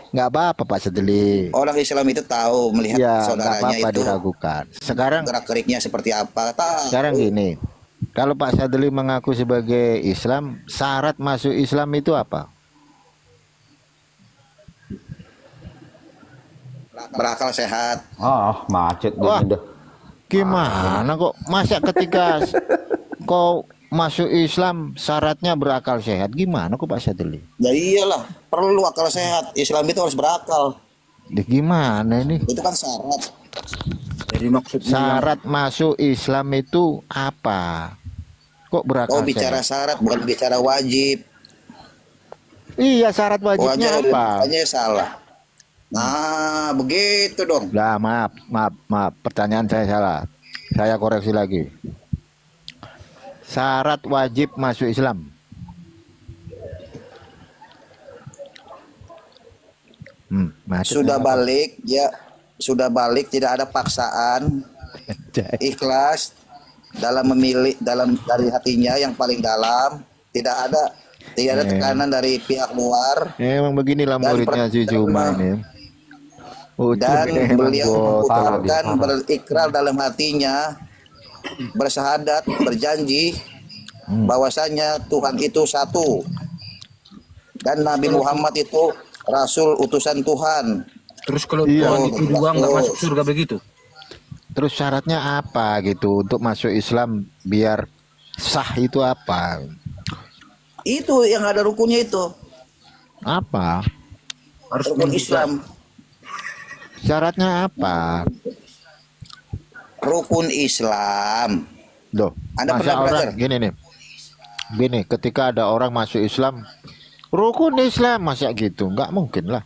Nggak apa-apa Pak Sadili. Orang Islam itu tahu melihat Ya, nggak saudaranya apa-apa itu diragukan. Sekarang gerak-geriknya seperti apa. sekarang Tahu. gini, kalau Pak Sadili mengaku sebagai Islam, syarat masuk Islam itu apa? Berakal sehat. Macet Wah, gini dah. gimana kok? Masa ketika kau masuk Islam syaratnya berakal sehat? Gimana kok Pak Sadili? Ya iyalah, perlu akal sehat. Islam itu harus berakal. Gimana ini? Itu kan syarat. Jadi maksudnya Syarat masuk Islam itu apa? Kok berakal Kau bicara sehat? syarat bukan bicara wajib. Iya, syarat wajibnya Wajib apa? aja salah. Nah, begitu dong. Lah, maaf. Pertanyaan saya salah. Saya koreksi lagi. Syarat wajib masuk Islam. Macet Sudah nggak? balik, ya sudah balik, tidak ada paksaan, ikhlas dalam memilih dari hatinya yang paling dalam, tidak ada tekanan dari pihak luar. Emang beginilah Dan muridnya si Juma ini. Dan Emang beliau botak. mengucapkan berikrar dalam hatinya, bersahadat, berjanji bahwasanya Tuhan itu satu dan Nabi Muhammad itu Rasul utusan Tuhan. terus kalau Iya. Tuhan itu juga nggak masuk surga begitu. Terus syaratnya apa gitu untuk masuk Islam biar sah itu apa? Itu yang ada rukunnya itu, Apa? Harus rukun menunjukkan. Islam. Syaratnya apa? Rukun Islam. Loh, Anda masa pernah orang belajar? gini nih. Gini, ketika ada orang masuk Islam, rukun Islam masa gitu? Nggak mungkin lah.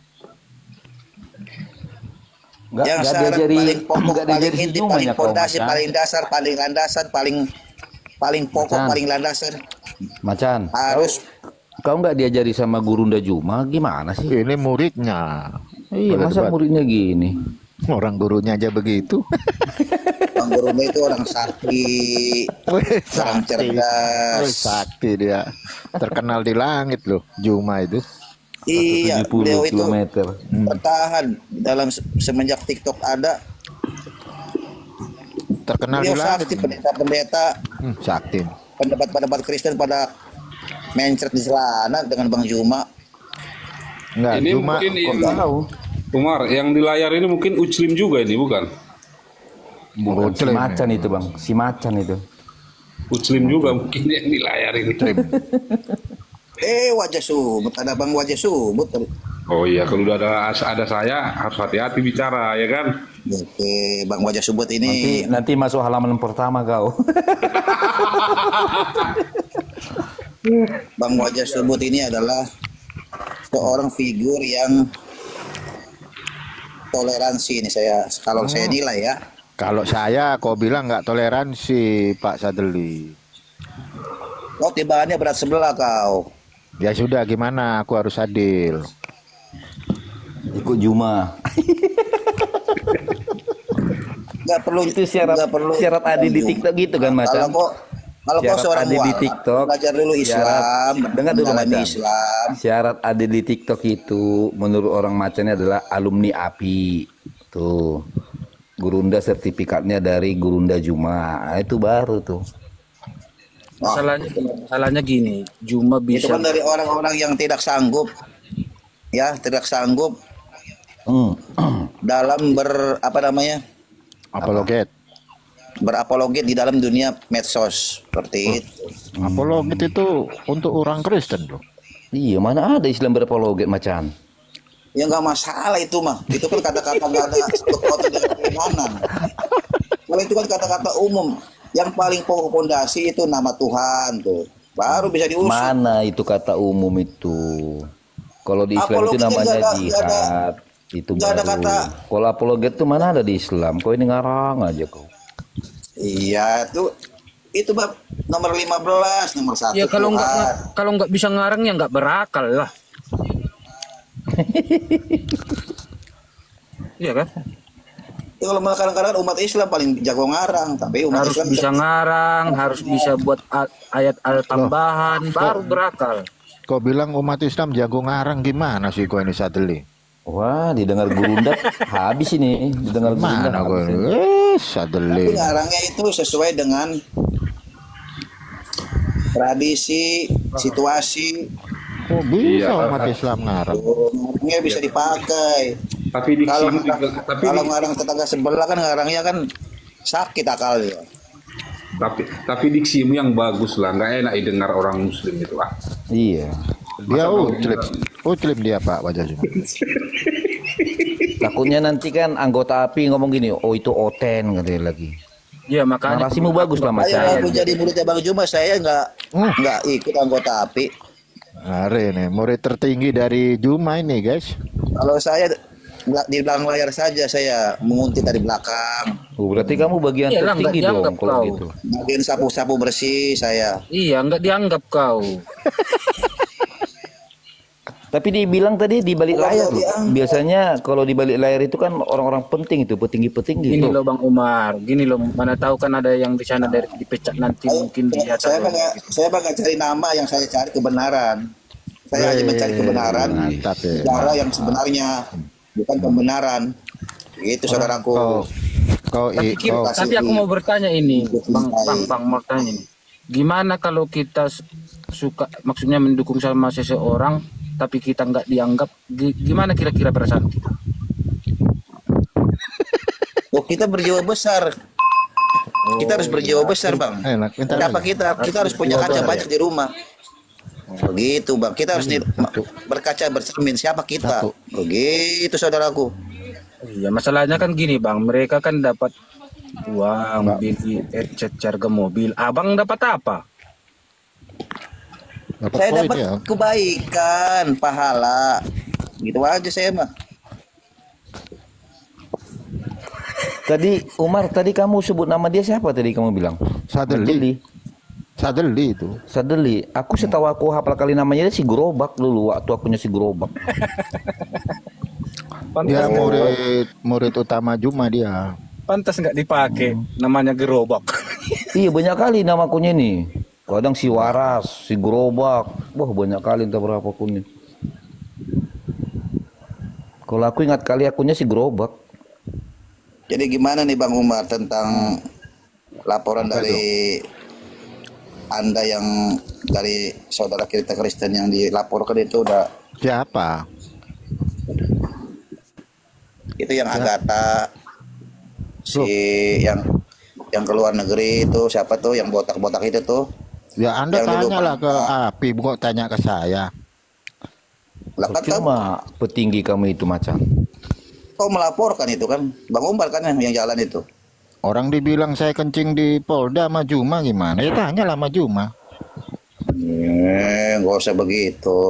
Yang Nggak syarat diajari, paling pokok, nggak paling diajari inti, senyuman paling ya kau, pondasi, Macan. paling dasar, paling landasan, paling pokok, Macan. paling landasan Macan. harus Kau nggak diajari sama Gurunda Juma gimana sih? Ini muridnya. Iya, Boleh masa debat. muridnya gini? Orang gurunya aja begitu. Bang Gurunya itu orang sakti, Wih, orang sakti. Wih, cerdas. sakti dia. Terkenal di langit loh, Juma itu. Iya, 70 beliau itu kilometer. bertahan dalam semenjak TikTok ada. Terkenal di Beliau langit. sakti, pendeta-pendeta, Sakti. pendapat-pendapat Kristen pada mencret di celana dengan Bang Juma. Enggak, Ini Juma mungkin Kok ini, tahu? Umar, yang di layar ini mungkin Uclim juga ini, bukan? Bukan si Muslim, Macan itu bang, si Macan itu. Uclim juga mungkin yang di layar ini. Wajah subut, ada Bang wajah subut. Oh iya, kalau udah ada saya harus hati-hati bicara, ya kan? Oke, Bang wajah subut Nanti ini nanti masuk halaman pertama kau. Bang wajah subut ini adalah seorang figur yang toleransi ini kalau saya nilai ya. Kalau saya, kau bilang nggak toleransi, Pak Sadeli. Kau timbangannya berat sebelah kau. Ya sudah, gimana? Aku harus adil. Ikut Juma. Nggak perlu Itu syarat nggak perlu syarat adil di TikTok gitu kan Macan? Kalau kau Syarat seorang adil di mualaf, TikTok, belajar dulu Islam, dengar dulu mendalami Macan. Islam. Syarat adil di TikTok itu menurut orang Macannya adalah alumni API. Tuh. Gurunda sertifikatnya dari Gurunda Juma. Nah, itu baru tuh. Masalahnya gini, Juma Itu bisa kan dari orang-orang yang tidak sanggup, ya tidak sanggup Hmm. dalam Apologet. berapologet di dalam dunia medsos seperti itu. Apologet itu untuk orang Kristen loh. Iya, mana ada Islam berapologet Macan? Ya nggak masalah itu mah. Itu kan kata-kata nggak ada sesuatu dengan keimanan. Kalau itu kan kata-kata umum. Yang paling pokok fondasi itu nama Tuhan tuh. Baru bisa diusut. Mana itu kata umum itu? Kalau di Islam itu Apologet namanya nggak ada- jihad. Itu nggak ada baru. kata- Kalau apologet itu mana ada di Islam? Kau ini ngarang aja kau. Iya itu bab nomor 15, nomor 1. ya kalau nggak bisa ngarang ya nggak berakal lah. Iya kan? Ya, kalau malah kadang-kadang umat Islam paling jago ngarang, tapi umat Harus Islam bisa ngarang, harus bisa buat ayat-ayat tambahan, baru berakal. Kau bilang umat Islam jago ngarang, gimana sih kau ini Sadeli? Wah, didengar Gurunda habis ini. Didengar Gurunda Mana kau habis ini. ini? Tapi Sadeli. ngarangnya itu sesuai dengan tradisi, situasi. Kok bisa Iya. umat Islam ngarang? Ngarangnya bisa dipakai. Tapi Kalau diksimu juga, tapi kalau ngarang tetangga sebelah kan ngarangnya kan sakit akalnya. tapi diksimu yang bagus lah, nggak enak didengar orang Muslim itu ah. Iya. Dia Masa uclip dia Pak wajah cuma. Takutnya nanti kan anggota API ngomong gini, oh itu Oten katanya lagi. Iya makanya. Narasimu bagus lah Mas. Ayo aku jadi muridnya Bang Juma, saya nggak ikut anggota API. Hari ini murid tertinggi dari Juma ini guys. Kalau saya di belakang layar saja, saya menguntit dari belakang. Oh, berarti kamu bagian Iya lah, tertinggi nggak dong dianggap kalau kau. gitu. Bagian sapu-sapu bersih saya. Iya, nggak dianggap kau. Tapi dibilang tadi di balik Kalau layar loh. dianggap. Biasanya kalau di balik layar itu kan orang-orang penting itu, petinggi-petinggi Gini itu. loh Bang Umar, gini loh, mana tahu kan ada yang di sana dari dipecat nanti mungkin dia Saya tahu. nggak cari nama, yang saya cari kebenaran. Saya hanya mencari kebenaran, Mantap ya. cara yang sebenarnya, bukan pembenaran. Itu saudaraku. Tapi aku mau bertanya ini, Bang mau tanya ini. Gimana kalau kita suka, maksudnya mendukung sama seseorang, tapi kita nggak dianggap, gimana kira-kira perasaan kita? Oh, kita berjiwa besar. Kita harus berjiwa besar, Bang. Enak, bentar Siapa lagi. kita harus punya kaca banyak di rumah. Begitu, Bang. Kita harus berkaca bercermin siapa kita. Begitu, saudaraku. Iya, masalahnya kan gini Bang, mereka kan dapat uang, beli harga mobil. Abang dapat apa? Dapat Saya poin dapat ya. kebaikan, pahala. Gitu aja saya mah. Tadi Umar, tadi kamu sebut nama dia siapa tadi kamu bilang? Sadeli. Sadeli itu. Sadeli. Aku setahu aku hafal kali namanya dia si Gerobak dulu waktu akunya si Gerobak. Dia murid utama Juma dia. Pantas nggak dipakai, namanya gerobak. Iya banyak kali nama akunnya nih. Kadang si Waras, si Gerobak. Wah banyak kali entah berapa akunnya. Kalau aku ingat kali akunnya si Gerobak. Jadi gimana nih Bang Umar tentang laporan dari Anda yang dari saudara kita Kristen yang dilaporkan itu udah Siapa? itu yang Agatha si yang ke luar negeri itu siapa tuh yang botak-botak itu tuh Ya Anda yang dulu tanyalah ke pernah- Api, bukan tanya ke saya. lah kan Cuma petinggi kamu itu macam. kau melaporkan itu kan Bang Umar kan yang jalan itu. Orang dibilang saya kencing di Polda sama Juma gimana? Ya tanyalah sama Juma. Nggak usah begitu.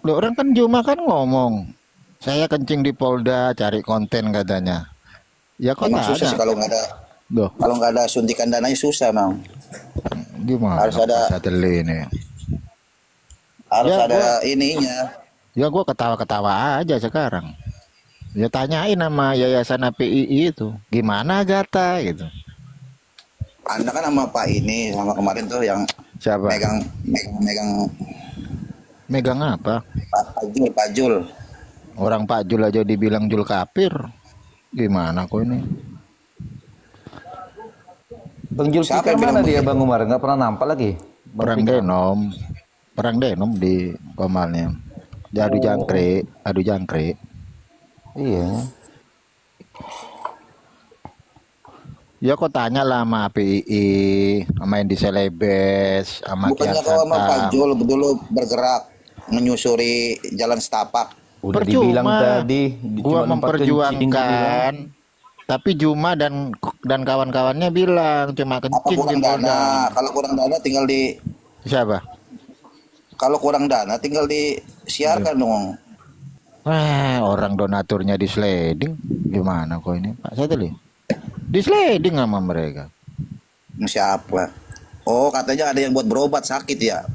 Loh, orang kan Juma kan ngomong, saya kencing di Polda cari konten katanya. Ya kok Emang nggak susah sih ada? Loh, kalau nggak ada suntikan dananya susah Bang. gimana? Harus ada- Pak Sadeli ini? Harus Ya, ada ininya. Ya gua ketawa-ketawa aja sekarang. Ya tanyain sama Yayasan APII itu, gimana Gata gitu. Anda kan sama Pak ini sama kemarin tuh yang Siapa? megang Megang apa? Pak Jul. Orang Pak Jul aja dibilang Jul kafir. Gimana kok ini? Bang Jul Siapa Fikar yang mana bilang dia begitu? Bang Umar? Nggak pernah nampak lagi. Bang Perang Fikar. Denom. Perang Denom di Komalnya. Di adu jangkrik. Iya. Ya kok tanya lah sama APII, sama yang di Selebes, sama Bukannya kau sama Pak Jul dulu bergerak menyusuri jalan setapak. Udah dibilang tadi. Gua cuma tempat kencing, dia bilang. memperjuangkan, tapi Juma dan kawan-kawannya bilang cuma Apa kencing di kurang Polda. dana? Kalau kurang dana tinggal di Siapa? kalau kurang dana tinggal disiarkan dong. Wah, orang donaturnya di sliding. Gimana kok ini Pak Sadeli? Di sliding sama mereka. Siapa? Oh, katanya ada yang buat berobat sakit ya.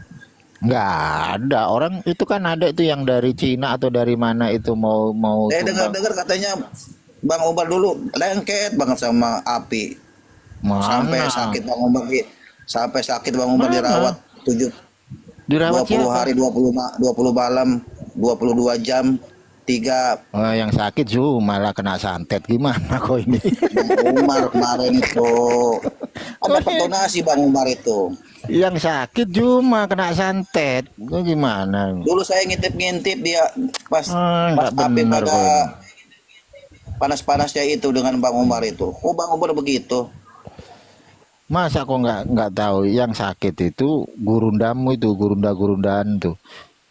Nggak ada. Orang itu kan ada itu yang dari Cina atau dari mana itu mau Saya tumbang. dengar-dengar katanya Bang Umar dulu lengket banget sama api. Sampai Mana? sakit Bang Umar sampai sakit Bang Umar Mana? dirawat 7 Dirawat 20 siapa? hari 20 malam 22 jam tiga. Oh, yang sakit malah kena santet gimana kok ini? Bang Umar kemarin itu kan dapat donasi Bang Umar itu. Yang sakit cuma kena santet. Kok gimana? Dulu saya ngintip-ngintip dia pas nggak api benar pada kok. panas-panasnya itu dengan Bang Umar itu. Oh Bang Umar begitu. Masa kok nggak tahu yang sakit itu gurundamu itu gurundaan tuh.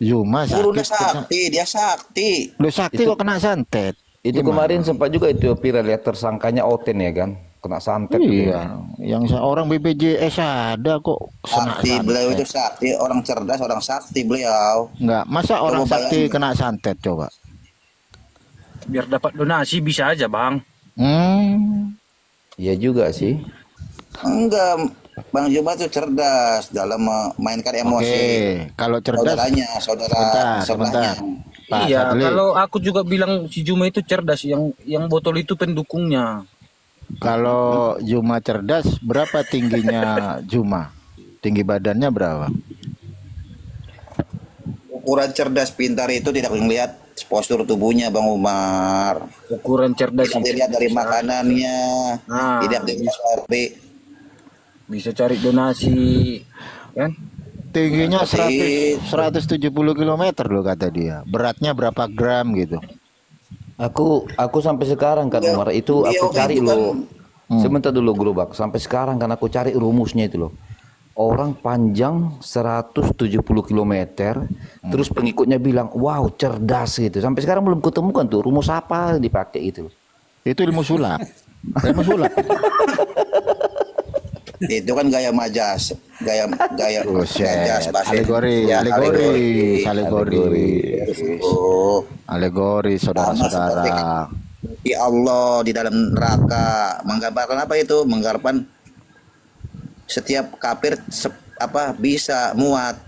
Cuma Gurunya sakit kena, sakti, dia sakti. lu sakti kok kena santet. Itu Gimana? kemarin sempat juga itu viral ya, tersangkanya Oten ya kan, kena santet. Iya, yang orang BPJS ada kok kena Sakti, beliau itu santet. sakti, orang cerdas, orang sakti beliau. Enggak, masa orang Coba sakti bayangin. kena santet coba? Biar dapat donasi bisa aja bang. Iya juga sih. Enggak, Bang Juma itu cerdas dalam memainkan emosi. Oke, kalau cerdas saudara sebelahnya. Pak Iya, Sadli, kalau aku juga bilang si Juma itu cerdas, yang botol itu pendukungnya. kalau Juma cerdas, berapa tingginya Juma? Tinggi badannya berapa? Ukuran cerdas pintar itu tidak melihat postur tubuhnya Bang Umar. Ukuran cerdas Tidak dilihat dari makanannya, Nah, tidak dilihat dari bisa cari donasi, kan? Tingginya Tapi- 170 km loh kata dia. Beratnya berapa gram gitu? Aku sampai sekarang kan Umar itu Beliau aku cari itu kan- loh. Sebentar dulu Gerobak. Sampai sekarang kan aku cari rumusnya itu loh. Orang panjang 170 km, terus pengikutnya bilang, "Wow, cerdas" gitu. Sampai sekarang belum ketemukan tuh rumus apa dipakai itu. Itu ilmu sulap. Ilmu sulap. itu kan gaya majas, gaya Buset. majas bahasa Alegori, Indonesia. alegori. Oh, Alegori, saudara-saudara. ya Allah di dalam neraka menggambarkan apa itu? Menggambarkan setiap kafir bisa muat.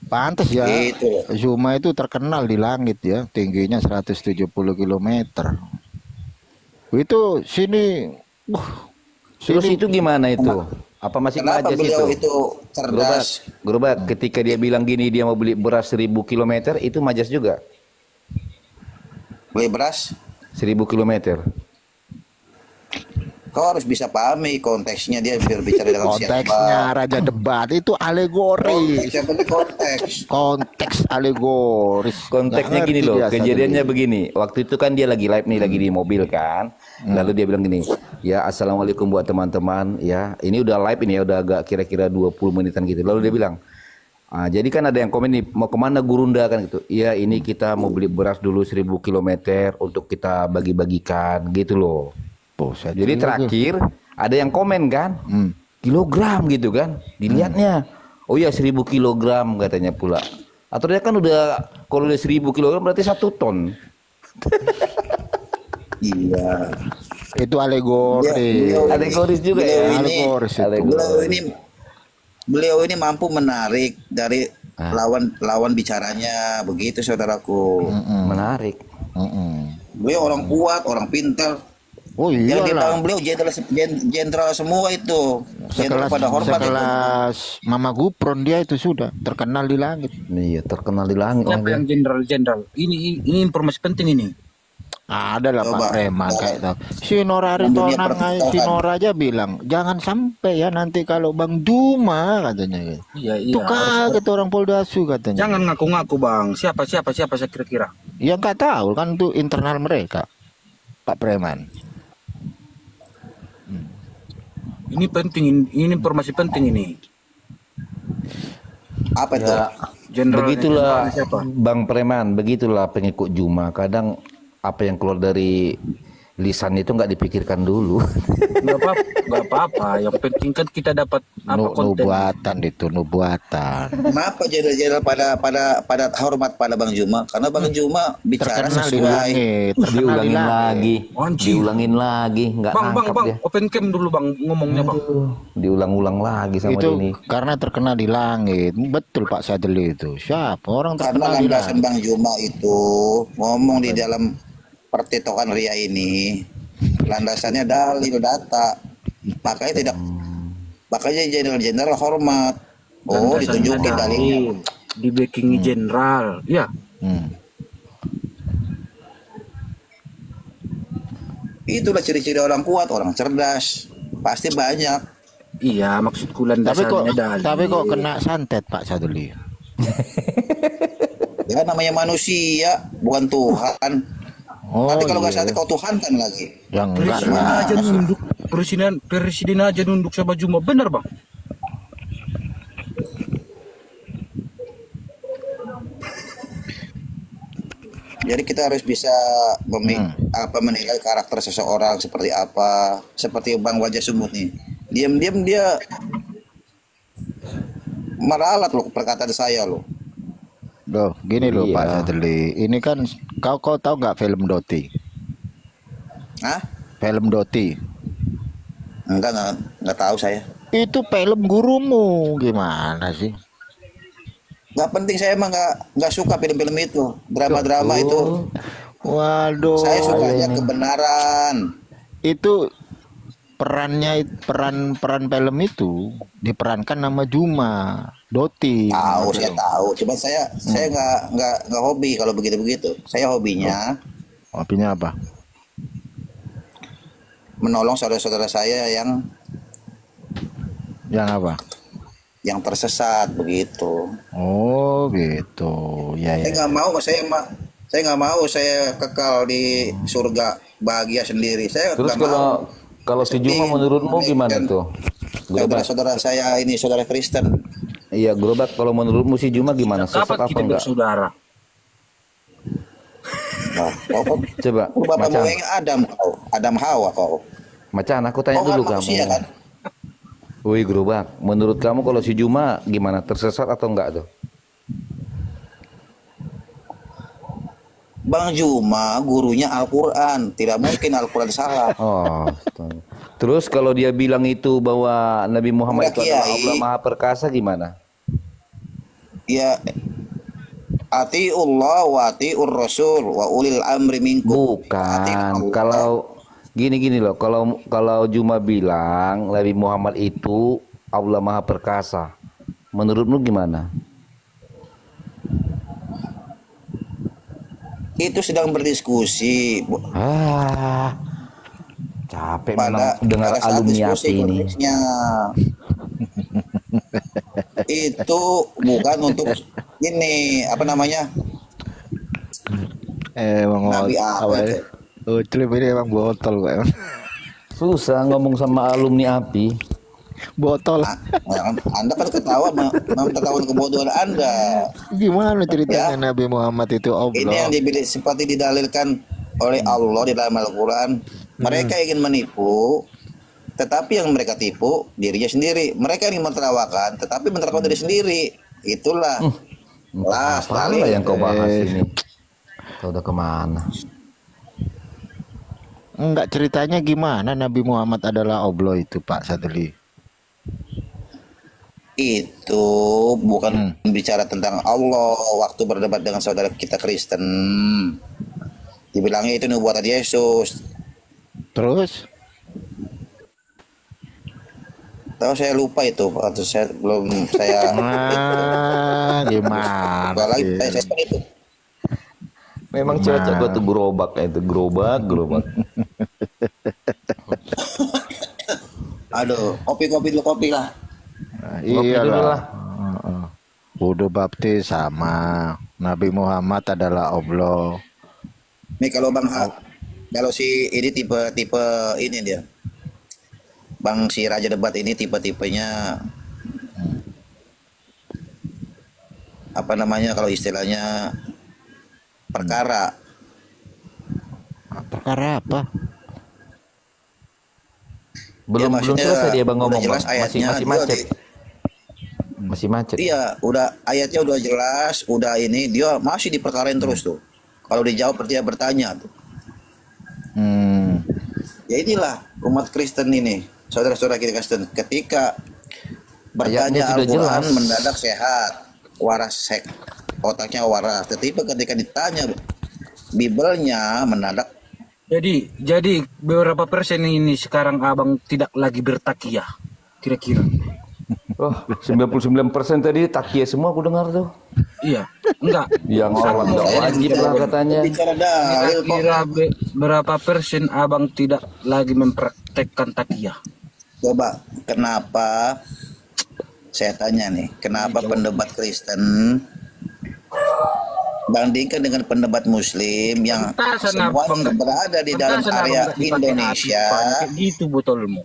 Pantas ya. Gitu. Zuma itu terkenal di langit ya, tingginya 170 km. Itu sini, Terus sini itu gimana itu? Apa masih Kenapa majas beliau itu? itu cerdas? Gerobak, ketika dia bilang gini dia mau beli beras 1000 km itu majas juga. Beli beras, 1000 km. kau harus bisa pahami konteksnya dia berbicara dengan konteksnya siapa. raja debat itu alegori. Konteks, yang penting konteks. Konteks alegoris. Konteksnya Nggak gini ngerti loh, dia, kejadiannya Sadli. begini. Waktu itu kan dia lagi live nih, lagi di mobil kan. Lalu dia bilang gini, ya assalamualaikum buat teman-teman. Ya ini udah live ini ya, udah agak kira-kira 20 menitan gitu. Lalu dia bilang, jadi kan ada yang komen nih, mau kemana Gurunda kan gitu. Iya ini kita mau beli beras dulu 1000 km untuk kita bagi-bagikan gitu loh. Buset. Jadi terakhir ada yang komen kan, kilogram gitu kan, dilihatnya. Oh iya 1000 kilogram katanya pula. Atau dia kan udah kalau udah 1000 kilogram berarti 1 ton. Iya. Itu alegori. Beliau- Alegoris juga beliau ya. ini- Alegoris itu. Beliau ini mampu menarik dari lawan bicaranya, begitu saudaraku. Menarik. Beliau orang kuat, orang pintar. Oh Yang di iyalah. belakang beliau jenderal semua itu. Jenderal Sekelas, pada hormat itu. sekelas Mama Gupron dia itu sudah terkenal di langit. Iya terkenal di langit. Siapa yang jenderal-jenderal? Ini informasi penting ini. Ada lah Coba. Pak Preman kayak tahu. Si Nora Dunia Aritonang, pertahanan. si Nora aja bilang jangan sampai ya nanti kalau Bang Duma katanya. Iya, Itu kaget orang Poldasu katanya. Jangan ngaku-ngaku bang. Siapa saya kira-kira. Ya nggak tahu kan itu internal mereka, Pak Preman. Ini penting, ini informasi penting ini. Apa itu? Ya, Jenderal begitulah siapa? Bang Preman, begitulah pengikut Juma. Kadang apa yang keluar dari lisan itu nggak dipikirkan dulu. Gak apa-apa. Yang penting kan kita dapat apa konten. Nubuatan itu nubuatan. Kenapa jenderal pada hormat pada Bang Juma? Karena Bang Juma bicara Terkenal di sesuai. langit. Terkenal di Diulangin langit. lagi, Anjing. diulangin lagi, nggak Bang, nangkap dia. open cam dulu bang ngomongnya bang. Diulang-ulang lagi sama Itu ini. karena terkenal di langit. Betul Pak Sadli itu. Siapa orang Karena terkenal di landasan langit? Bang Juma itu ngomong di dalam pertitokan Ria ini, landasannya dalil data. Makanya jenderal hormat. Oh, Landasannya ditunjukin dalilnya. Di backing jenderal. Ya. Hmm. Itulah ciri-ciri orang kuat, orang cerdas. Pasti banyak. Iya, maksudku landasannya dalil. Tapi kok kena santet Pak Saduli? Ya namanya manusia, bukan Tuhan. Tapi kalau nggak santet kau Tuhan kan lagi. Yang enggak Presiden lah. aja nunduk, presiden aja nunduk sama Juma, bener bang? Jadi kita harus bisa menilai karakter seseorang seperti apa. Seperti Bang Wajah Sumut nih. Diam-diam dia meralat loh perkataan saya loh. Loh, gini loh Iya. Pak Sadli. Ini kan kau tahu nggak film Doti? Hah? Film Doti. Enggak tahu saya. Itu film gurumu gimana sih? Nggak penting, saya emang nggak suka film-film itu, drama-drama itu. Waduh. Saya sukanya kebenaran. Itu peran film itu diperankan nama Juma Doti. Tahu, saya tahu. Cuma saya nggak hobi kalau begitu. Saya hobinya Hobinya apa? menolong saudara-saudara saya yang Apa? tersesat begitu. Oh gitu. Ya Saya ya. nggak mau, saya nggak mau saya kekal di surga bahagia sendiri. Saya Terus nggak mau. kalau si Juma menurutmu gimana tuh? Gerobak. Saudara saya ini saudara Kristen. Iya, Gerobak, kalau menurutmu si Juma gimana? Sesat Kapan apa kita enggak? bersaudara? Nah, kau Coba, bapak Macan. moyang Adam Hawa kau. Macan, aku tanya Kau kan dulu kamu. manusia kan? Wih, Gerobak, menurut kamu kalau si Juma gimana? Tersesat atau enggak tuh? Bang Juma gurunya Al-Quran, tidak mungkin Al-Quran salah. Oh, astaga. Terus kalau dia bilang itu bahwa Nabi Muhammad itu adalah Kiai. Allah Maha Perkasa gimana? Ya, atiullah wa atiur rasul wa ulil amri minkum. Bukan. Kalau gini loh, kalau Juma bilang Nabi Muhammad itu Allah Maha Perkasa, menurutmu gimana? Itu sedang berdiskusi Capek pada memang dengar pada saat alumni diskusi api ini. konteksnya. Itu bukan untuk ini apa namanya? Emang Nabi apa itu? Uclip ini emang botol kok emang. Susah ngomong sama alumni api. Botol. Anda kan ketawa mengetahui kebodohan Anda. Gimana ceritanya Ya. Nabi Muhammad itu Ini yang Allah? seperti didalilkan oleh Allah di dalam Al-Quran. Mereka ingin menipu, tetapi yang mereka tipu dirinya sendiri. Mereka ingin menertawakan, tetapi menertawakan diri sendiri. Itulah. Lah, Apa dalil. yang kau bahas ini? Kau udah kemana? Enggak, ceritanya gimana Nabi Muhammad adalah Allah itu Pak Sadli? Itu bukan bicara tentang Allah waktu berdebat dengan saudara kita Kristen. Dibilangnya itu nubuatan Yesus. Terus? Tahu saya lupa itu atau saya belum saya Gimana? lagi sih? saya itu. Memang cocok gua tuh gerobak itu, gerobak. Aduh, kopi lah. Nah, Ngopi dulu lah. iyalah. Wudhu baptis sama. Nabi Muhammad adalah Allah. Nih kalau kalau si ini tipe ini dia. Bang si Raja Debat ini tipe-tipenya apa namanya kalau istilahnya perkara. Perkara apa? Belum maksudnya selesai dia bang udah ngomong, jelas Bang. ayatnya, Masih dia macet. Masih macet. Iya, udah ayatnya udah jelas, udah ini dia masih diperkarain terus tuh. Kalau dijawab dia bertanya tuh. Ya inilah umat Kristen ini, saudara-saudara kita Kristen. Ketika Ayatnya bertanya sudah Al-Quran jelas. mendadak sehat, waras otaknya waras. Tetapi ketika ditanya Bibelnya mendadak Jadi beberapa persen ini sekarang abang tidak lagi bertakiyah kira-kira? Oh, 99% tadi takia semua aku dengar tuh. Iya, enggak. Yang sholat nggak wajib lah katanya. Bicara dalil kok. Kira berapa persen abang tidak lagi mempraktekkan takiyah? Coba, kenapa saya tanya nih, kenapa pendebat Kristen bandingkan dengan pendebat Muslim yang Pantasan abang semuanya nggak- berada di dalam pantasan abang area nggak dipakai Indonesia, hati, Pak. Kayak gitu botolmu.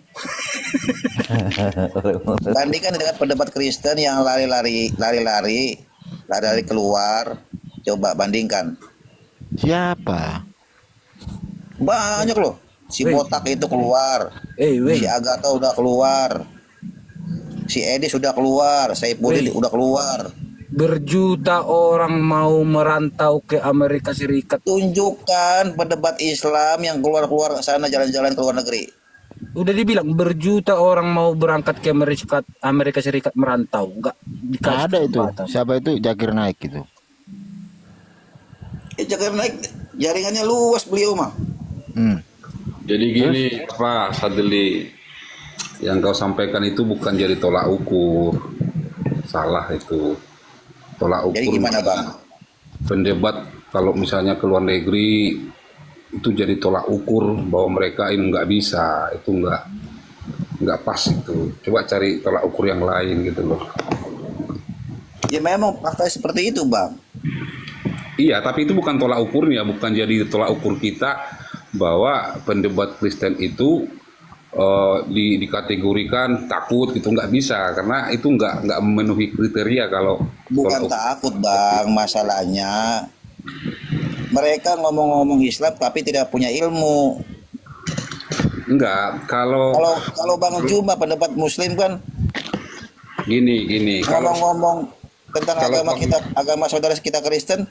bandingkan dengan pendebat Kristen yang lari-lari keluar, coba bandingkan. Siapa? Banyak loh, si Weh. Botak itu keluar, si Agatha udah keluar, si Edi sudah keluar, Saipudin Weh. udah keluar. Berjuta orang mau merantau ke Amerika Serikat. Tunjukkan pendebat Islam yang keluar-keluar ke sana jalan-jalan ke luar negeri. Udah dibilang berjuta orang mau berangkat ke Amerika Serikat merantau, enggak dikasih Ada itu. kesempatan. Siapa itu? Zakir Naik itu. Jangan naik, jaringannya luas beliau mah. Jadi gini, Pak Sadli, yang kau sampaikan itu bukan jadi tolak ukur. Salah itu. Tolak ukur. Jadi gimana bang? Pendebat kalau misalnya ke luar negeri itu jadi tolak ukur bahwa mereka ini nggak bisa, itu nggak pas itu. Coba cari tolak ukur yang lain gitu loh. Ya memang fakta seperti itu bang. Iya, tapi itu bukan tolak ukurnya, bukan jadi tolak ukur kita bahwa pendebat Kristen itu dikategorikan takut gitu, nggak bisa karena itu nggak memenuhi kriteria kalau Bukan tolak ukur. takut bang, masalahnya mereka ngomong-ngomong Islam tapi tidak punya ilmu. Enggak, kalau Kalau Bang Juma pendapat Muslim kan gini kalau ngomong-ngomong tentang kalau agama Bang- kita, agama saudara kita Kristen,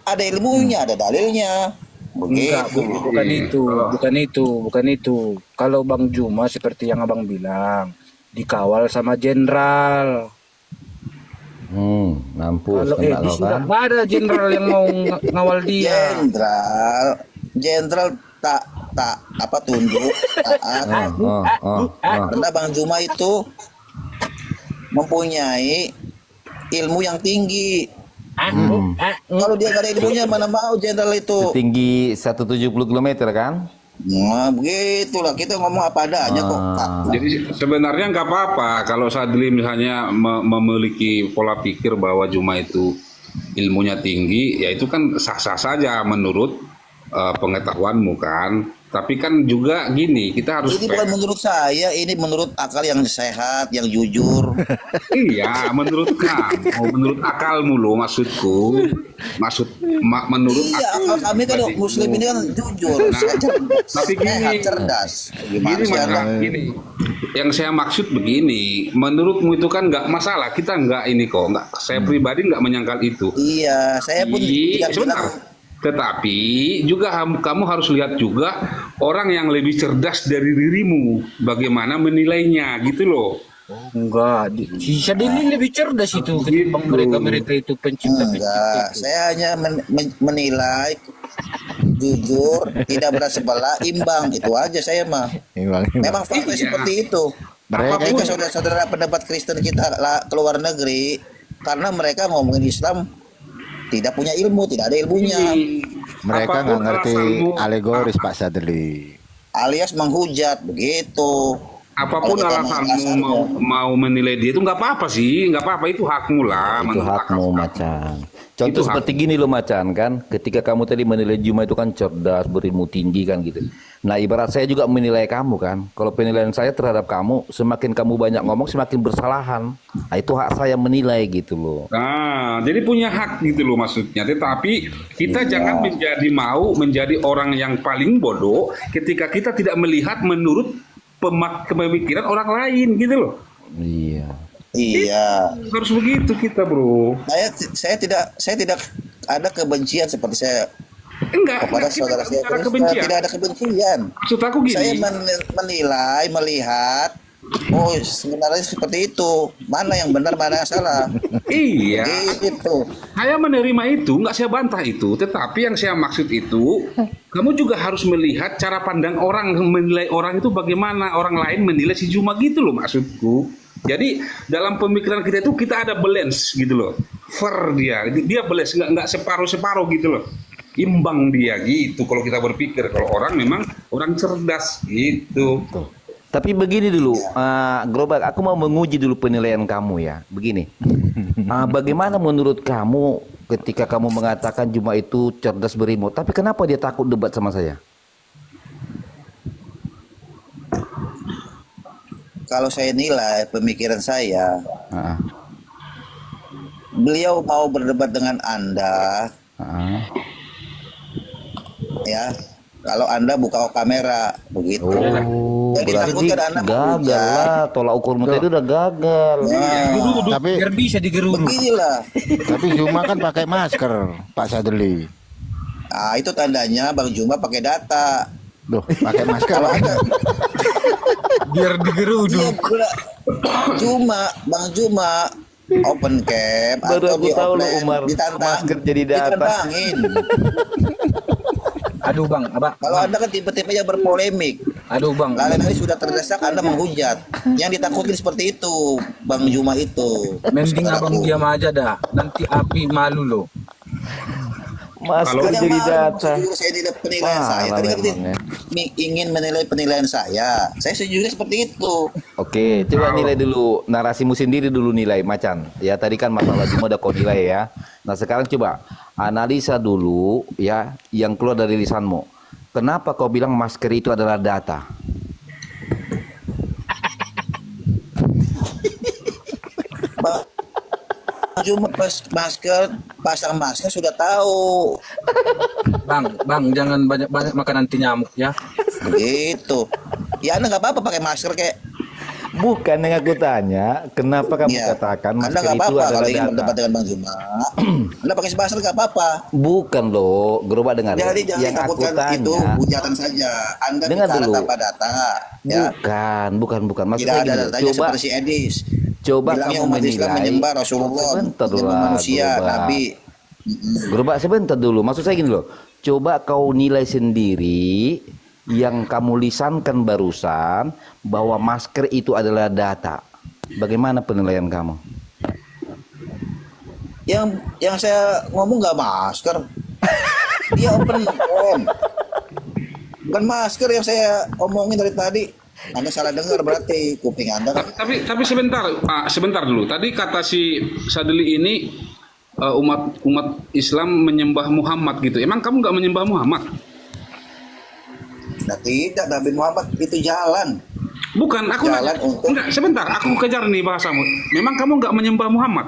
ada ilmunya, ada dalilnya. Enggak, Begitu. bukan itu. Kalau Bang Juma seperti yang abang bilang, dikawal sama jenderal. Mampus Kalau kena Edi lo sudah kan. nggak ada jenderal yang mau ngawal dia. Jenderal tak apa tunduk taat. Karena Bang Juma itu mempunyai ilmu yang tinggi. Kalau dia nggak ada ilmunya mana mau jenderal itu. Tinggi 170 km kan? Nah begitulah, kita ngomong apa adanya kok. jadi sebenarnya nggak apa-apa kalau Sadli misalnya memiliki pola pikir bahwa Juma itu ilmunya tinggi, ya itu kan sah-sah saja menurut pengetahuanmu kan. Tapi kan juga gini, kita harus Ini bukan menurut saya, ini menurut akal yang sehat, yang jujur. iya, menurut kamu, menurut akalmu loh maksudku. Menurut Iya, akal kami kan pribadimu. Muslim ini kan jujur, Nah, tapi sehat, gini, cerdas. Gimana Gini, sih Mas, Anda? gini, yang saya maksud begini, menurutmu itu kan nggak masalah, kita nggak ini kok, nggak, saya pribadi nggak menyangkal itu. Iya, saya pun tidak Sebentar. bilang. Tetapi juga kamu harus lihat juga orang yang lebih cerdas dari dirimu, bagaimana menilainya gitu loh. Enggak, si Sadili lebih cerdas itu ketimbang mereka itu pencipta-pencipta Enggak, itu. saya hanya menilai jujur, tidak bersebelah, imbang, itu aja saya mah. Memang fakta Iya. seperti itu. Mereka Ketika itu- saudara-saudara pendapat Kristen kita keluar negeri, karena mereka ngomongin Islam tidak punya ilmu, tidak ada ilmunya, Mereka nggak Apapun ngerti alasanmu, alegoris Pak Sadli. alias menghujat begitu. apapun Kalau kita alasanmu mau menilai dia itu nggak apa-apa sih, nggak apa-apa, itu hakmu lah. Itu menurut hakmu akal. Macan. Contoh Itu seperti gini loh Macan kan, ketika kamu tadi menilai Juma itu kan cerdas, berilmu tinggi kan gitu. Nah ibarat saya juga menilai kamu kan, kalau penilaian saya terhadap kamu, semakin kamu banyak ngomong semakin bersalahan. Nah itu hak saya menilai gitu loh. Nah, jadi punya hak gitu loh maksudnya. Tetapi kita jangan menjadi orang yang paling bodoh ketika kita tidak melihat menurut pemikiran orang lain gitu loh. Iya. Iya. Harus begitu kita, bro. Saya tidak ada kebencian seperti saya Enggak, kepada kita saudara nggak saya bicara Kristen. kebencian. Tidak ada kebencian. Maksud aku gini. Saya menilai, melihat, oh sebenarnya seperti itu. Mana yang benar, mana yang salah. Iya. Gitu. Saya menerima itu, nggak saya bantah itu. Tetapi yang saya maksud itu, kamu juga harus melihat cara pandang orang menilai orang itu bagaimana orang lain menilai si Juma gitu loh maksudku. Jadi dalam pemikiran kita itu kita ada balance gitu loh. Fair dia balance, nggak separuh-separuh gitu loh. Imbang dia gitu kalau kita berpikir. Kalau orang memang orang cerdas gitu. Tapi begini dulu, Gerobak, aku mau menguji dulu penilaian kamu ya. Begini, bagaimana menurut kamu ketika kamu mengatakan Juma itu cerdas berilmu, tapi kenapa dia takut debat sama saya? Kalau saya nilai pemikiran saya, beliau mau berdebat dengan Anda, ya. Kalau Anda buka kamera, begitu. Jadi takutkan Anda gagal lah, tolak ukur mutu itu udah gagal. Tapi Biar bisa digeruduk. beginilah. tapi Juma kan pakai masker, Pak Sadli. Nah, itu tandanya Bang Juma pakai data. Duh, pakai masker. Kalau Anda Biar digeruduk. Bang Juma open cam Baru atau aku di tahu lu, offline, Umar, masker jadi data. ditantangin. Aduh bang, Kalau Anda kan tipe-tipe yang berpolemik, aduh bang. lain-lain sudah terdesak Anda menghujat. Yang ditakutin seperti itu, Bang Juma itu. Mending abang diam aja dah. Nanti api malu loh. Masker Yang jadi malu, data. saya nilai penilaian saya. Parah Tadi kan memang, ya. ingin menilai penilaian saya. Saya sejujurnya seperti itu. Oke, coba nilai dulu narasimu sendiri dulu, nilai Macan. Ya tadi kan masalah Juma udah kau nilai ya. Nah sekarang coba analisa dulu ya yang keluar dari lisanmu. Kenapa kau bilang masker itu adalah data? Bang Juma pasang masker sudah tahu. Bang, jangan banyak-banyak makan nanti nyamuk ya. Begitu. Ya Anda nggak apa-apa pakai masker kayak. Bukan yang aku tanya, kenapa kamu Ya, katakan Anda masker nggak itu apa-apa adalah kalau ingin data? berdebat dengan Bang Juma. Anda pakai masker nggak apa-apa. Bukan loh, Gerobak dengar. Jadi jangan Yang aku takutkan itu tanya, hujatan saja. Anda Dengar bicara dulu. tanpa data. Ya. bukan. Maksud Tidak saya ada gini, datanya coba seperti si Edis. Coba Bilangnya kamu umat Islam menilai. menyembah Rasulullah, Sebentar menyembah lah, manusia, Gerobak. Nabi. Gerobak sebentar dulu. Maksud saya gini loh. Coba kau nilai sendiri yang kamu lisankan barusan bahwa masker itu adalah data. Bagaimana penilaian kamu? Yang saya ngomong nggak masker. Dia open phone. Bukan masker yang saya omongin dari tadi. Anda salah dengar berarti kuping Anda. Tapi sebentar dulu. Tadi kata si Sadli ini umat Islam menyembah Muhammad gitu. Emang kamu nggak menyembah Muhammad? Nah, tidak, Nabi Muhammad itu jalan. Bukan, aku Jalan untuk- enggak, sebentar, aku kejar nih bahasamu. Memang kamu nggak menyembah Muhammad?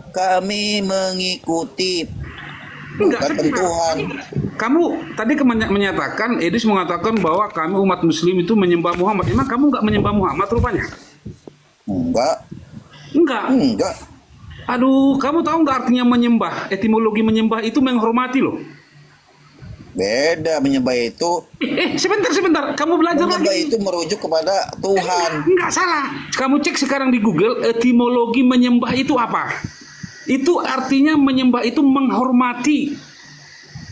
Kami mengikuti Enggak, bukan Tuhan. Kamu tadi menyatakan, Edis mengatakan bahwa kami umat Muslim itu menyembah Muhammad. Emang kamu nggak menyembah Muhammad rupanya? Enggak. Enggak. Aduh, kamu tahu nggak artinya menyembah? Etimologi menyembah itu menghormati loh. Beda, menyembah itu. Sebentar. Kamu belajar Menyembah lagi. itu merujuk kepada Tuhan. Enggak salah. Kamu cek sekarang di Google, etimologi menyembah itu apa? Itu artinya menyembah itu menghormati.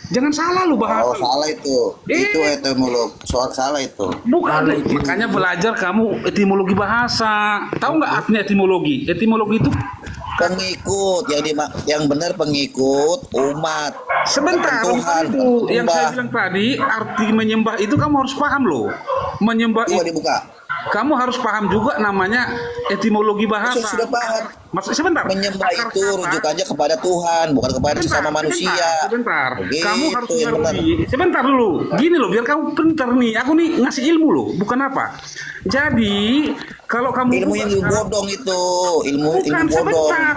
Jangan salah lu bahasa. Oh, salah itu. Itu etimologi. Soal salah itu. Bukan, makanya belajar kamu etimologi bahasa. Tahu nggak artinya etimologi? Etimologi itu Pengikut yang benar pengikut umat. sebentar. Tuhan, Itu yang menyembah. saya bilang tadi, arti menyembah itu kamu harus paham loh. Menyembah Coba itu dibuka. kamu harus paham juga namanya etimologi bahasa. Saya sudah paham. Maksud sebentar. Menyembah Akar itu kata- rujukannya kepada Tuhan, bukan kepada sesama manusia. Sebentar. Begitu Kamu harus yang benar. mengerti. Sebentar dulu. Gini loh, biar kamu pintar nih. Aku nih ngasih ilmu loh, bukan apa. Jadi, kalau kamu Ilmu yang sekarang- bodong itu, ilmu Bukan, bodong. sebentar.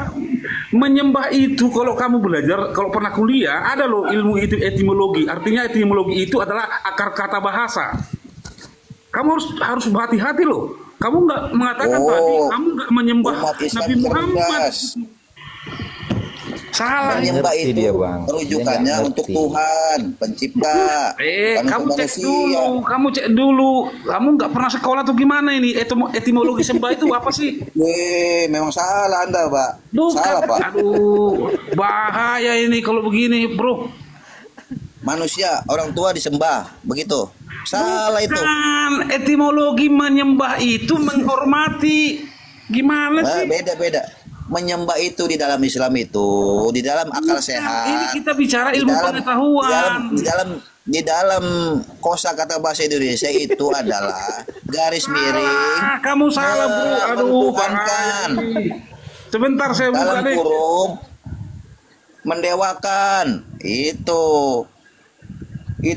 Menyembah itu kalau kamu belajar, kalau pernah kuliah, ada loh ilmu itu etimologi. Artinya etimologi itu adalah akar kata bahasa. Kamu harus berhati-hati loh. Kamu nggak mengatakan Oh, tadi kamu nggak menyembah umat Islam Nabi Muhammad. cerdas. Salah. Menyembah Ngerti itu dia, Bang. rujukannya Dia nggak untuk ngerti. Tuhan, pencipta. bukan Kamu untuk cek manusia. dulu, Kamu nggak pernah sekolah tuh gimana ini? Etimologi sembah itu apa sih? Memang salah Anda, Pak. Bukan. Salah, Pak. Aduh, bahaya ini kalau begini, bro. Manusia, orang tua disembah, begitu. Salah itu. Kan etimologi menyembah itu menghormati. Gimana Nah, sih? beda-beda. Menyembah itu di dalam Islam itu, di dalam akal sehat. Ini kita bicara Di ilmu dalam, pengetahuan. di dalam kosakata bahasa Indonesia itu adalah garis miring Kamu salah bro. Aduh, mentuhankan, sebentar saya buka dalam deh. kurung mendewakan. Itu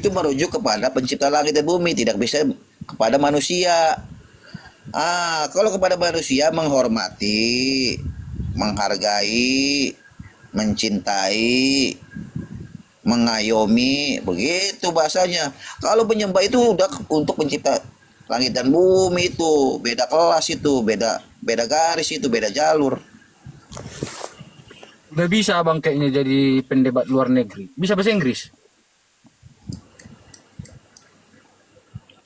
merujuk kepada pencipta langit dan bumi, tidak bisa kepada manusia. Kalau kepada manusia menghormati, menghargai, mencintai, mengayomi, begitu bahasanya. Kalau penyembah itu udah untuk pencipta langit dan bumi, itu beda kelas, itu beda garis, itu beda jalur. Udah bisa abang kayaknya jadi pendebat luar negeri. Bisa bahasa Inggris?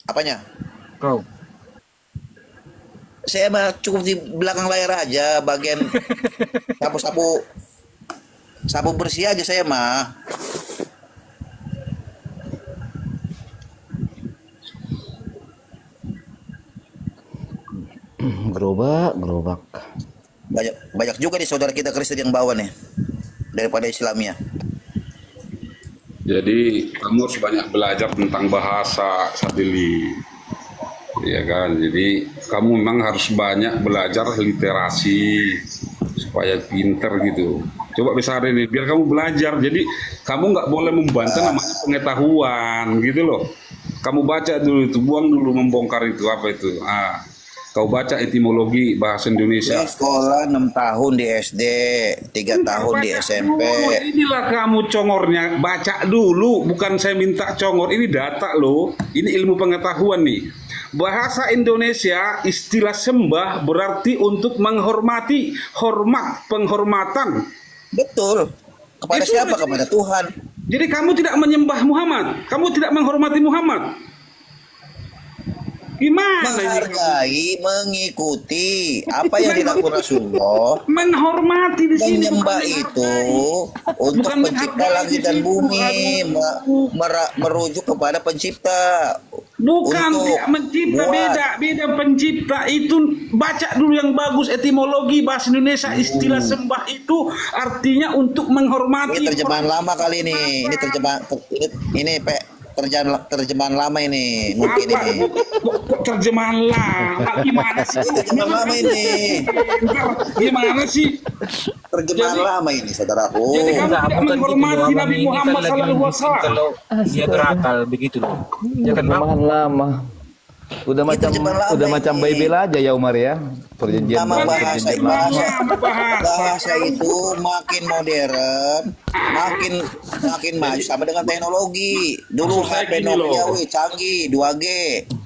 Apanya? Kau? Saya mah cukup di belakang layar aja, bagian sapu bersih aja saya mah. Gerobak. Banyak juga nih saudara kita Kristen yang bawa nih daripada Islamnya. Jadi kamu harus banyak belajar tentang bahasa, Sadili. Ya kan, jadi kamu memang harus banyak belajar literasi supaya pinter gitu. Coba besar ini, biar kamu belajar. Jadi kamu nggak boleh membantah namanya pengetahuan gitu loh. Kamu baca dulu itu, buang dulu membongkar itu apa itu. Kau baca etimologi bahasa Indonesia. Saya sekolah 6 tahun di SD, 3 tahun di SMP. Inilah kamu congornya, baca dulu. Bukan saya minta congor, ini data loh. Ini ilmu pengetahuan nih. Bahasa Indonesia istilah sembah berarti untuk menghormati, hormat, penghormatan. Betul. Kepada Itu siapa? berarti- Kepada Tuhan. Jadi kamu tidak menyembah Muhammad, kamu tidak menghormati Muhammad. Gimana ini? Menghargai, mengikuti apa yang dilakukan Rasulullah. Menghormati di sini. Menyembah bukan itu menghargai. untuk Bukan pencipta menghargai langit di dan sini, bumi, bukan. merujuk kepada pencipta. Bukan Untuk tidak mencipta, buat. beda pencipta itu. Baca dulu yang bagus etimologi bahasa Indonesia. Istilah sembah itu artinya untuk menghormati. Ini terjemahan lama kali ini. Terjemahan lama ini mungkin Apa? ini. Kok terjemahan lama? Gimana sih? Terjemahan lama ini. Gimana sih? Terjemahan lama ini, saudaraku. Jadi kamu Enggak, tidak bukan gitu menghormati loh. Nabi Abang ini kan Muhammad lagi sallallahu alaihi wasallam. kalau dia berakal begitu loh. Ya kan bang? Terjemahan lama. Udah Itu macam terjemahan lama udah macam ini. Bible aja ya Umar ya. Perjanjian Nama baru, bahasa perjanjian lama. bahasa itu makin modern, makin maju sama dengan teknologi. Dulu Maksud saya HP gini Nokia loh. canggih 2G.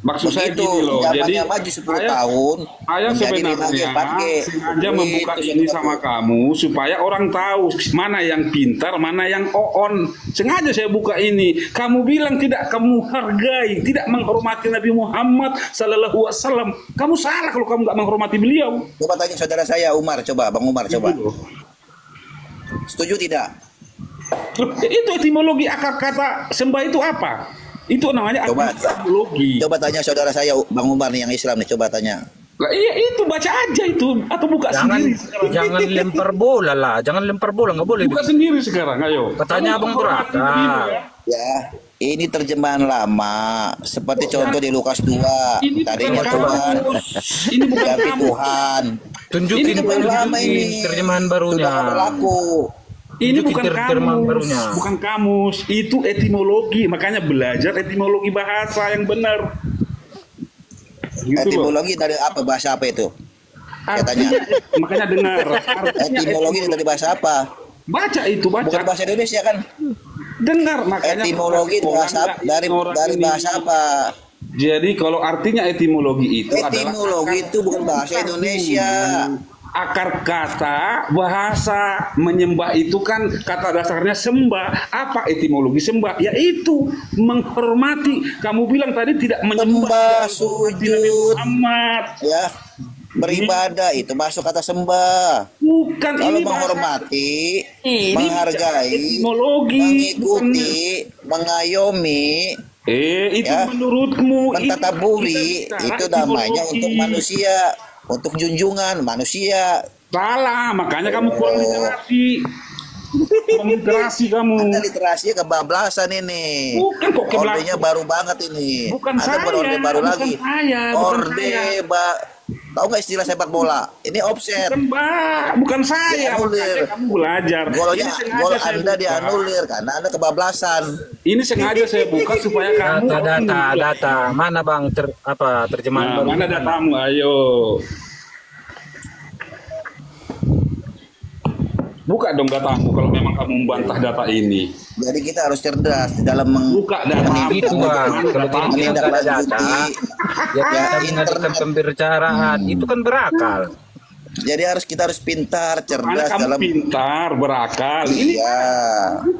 Maksud saya Begitu gini loh, zamannya jadi maju 10 saya- tahun Saya menjadi 5G, sebenarnya 4G. sengaja membuka Itu ini saudaraku. sama kamu supaya orang tahu mana yang pintar, mana yang on. Sengaja saya buka ini. Kamu bilang tidak kamu hargai, tidak menghormati Nabi Muhammad sallallahu alaihi wasallam. Kamu salah kalau kamu nggak menghormati beliau. Coba tanya saudara saya Umar, coba Bang Umar, coba. Gitu loh. Setuju tidak? Loh, itu etimologi akar kata sembah itu apa? Itu namanya Coba. etimologi. Coba tanya saudara saya Bang Umar nih yang Islam nih, coba tanya. Lah, iya itu baca aja itu atau buka Jangan sendiri sekarang. jangan lempar bola lah, jangan lempar bola, nggak boleh. Buka sendiri sekarang, ayo. Katanya Kamu abang menghormati berakal. Nabi ya. Ya, ini terjemahan lama, seperti contoh di Lukas 2. Ini Tadinya bukan Tuhan, kamus. Ini bukan ganti kamus. Tuhan. Tunjukin, Ini terjemahan lama ini. terjemahan barunya. Sudah nggak berlaku. Ini Tunjukin bukan terjemahan kamus, barunya. bukan kamus. Itu etimologi. Makanya belajar etimologi bahasa yang benar. Gitu loh. Etimologi dari apa, bahasa apa itu? Saya tanya. Makanya dengar. Artinya Etimologi dari bahasa apa? Baca itu, baca. Bukan bahasa Indonesia kan? Dengar makanya. Etimologi dari bahasa apa? Jadi kalau artinya etimologi itu adalah Etimologi itu bukan bahasa Indonesia. akar kata bahasa menyembah itu kan kata dasarnya sembah. Apa etimologi sembah? Yaitu menghormati. Kamu bilang tadi tidak menyembah, Sembah, menghormati Nabi sujud. Muhammad. Ya, beribadah itu masuk kata sembah. Bukan Kalau ini bahasa- menghormati, Ini menghargai, etimologi, mengikuti, mengayomi, Itu Ya. menurutmu Mentadaburi itu namanya untuk manusia, untuk junjungan manusia. Salah, makanya kamu kurang literasi. Kurang literasi kamu. Anda literasinya kebablasan ini. Bukan kok kebablasan. Ordenya baru banget ini. Bukan Anda saya, berorde baru bukan lagi. saya, bukan Orde saya. tahu nggak istilah sepak bola? Ini offset. Bukan saya. Dianulir. Makanya kamu belajar. Golnya, Ini sengaja gol saya Anda buka. dianulir karena Anda kebablasan. Ini sengaja saya buka supaya kamu Data. Mana bang terjemahan Nah, baru? mana datamu? Ayo. Buka dong datamu kalau memang kamu membantah data ini. Jadi kita harus cerdas di dalam Buka datamu. Itu bang, kalau kita nggak ada data, ya kita mengajukan pembicaraan itu kan berakal. Jadi kita harus pintar, Karena cerdas kamu dalam. pintar, berakal. Ini Iya.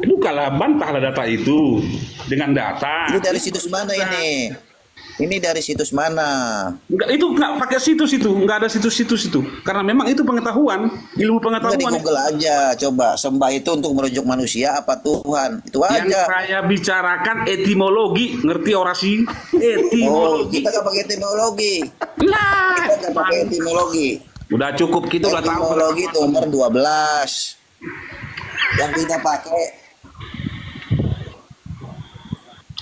bukalah, bantahlah data itu dengan data. Ini dari situs mana ini? Ini dari situs mana? Enggak, itu enggak pakai situs itu, enggak ada situs-situs itu. Karena memang itu pengetahuan, ilmu Enggak, di pengetahuan. Google aja, coba sembah itu untuk merujuk manusia apa Tuhan? Itu Yang aja. saya bicarakan etimologi, ngerti orasi? Oh, Etimologi. kita nggak pakai etimologi. Nah, Kita nggak pakai etimologi. udah cukup kita udah tahu. Etimologi itu nomor 12. Yang kita pakai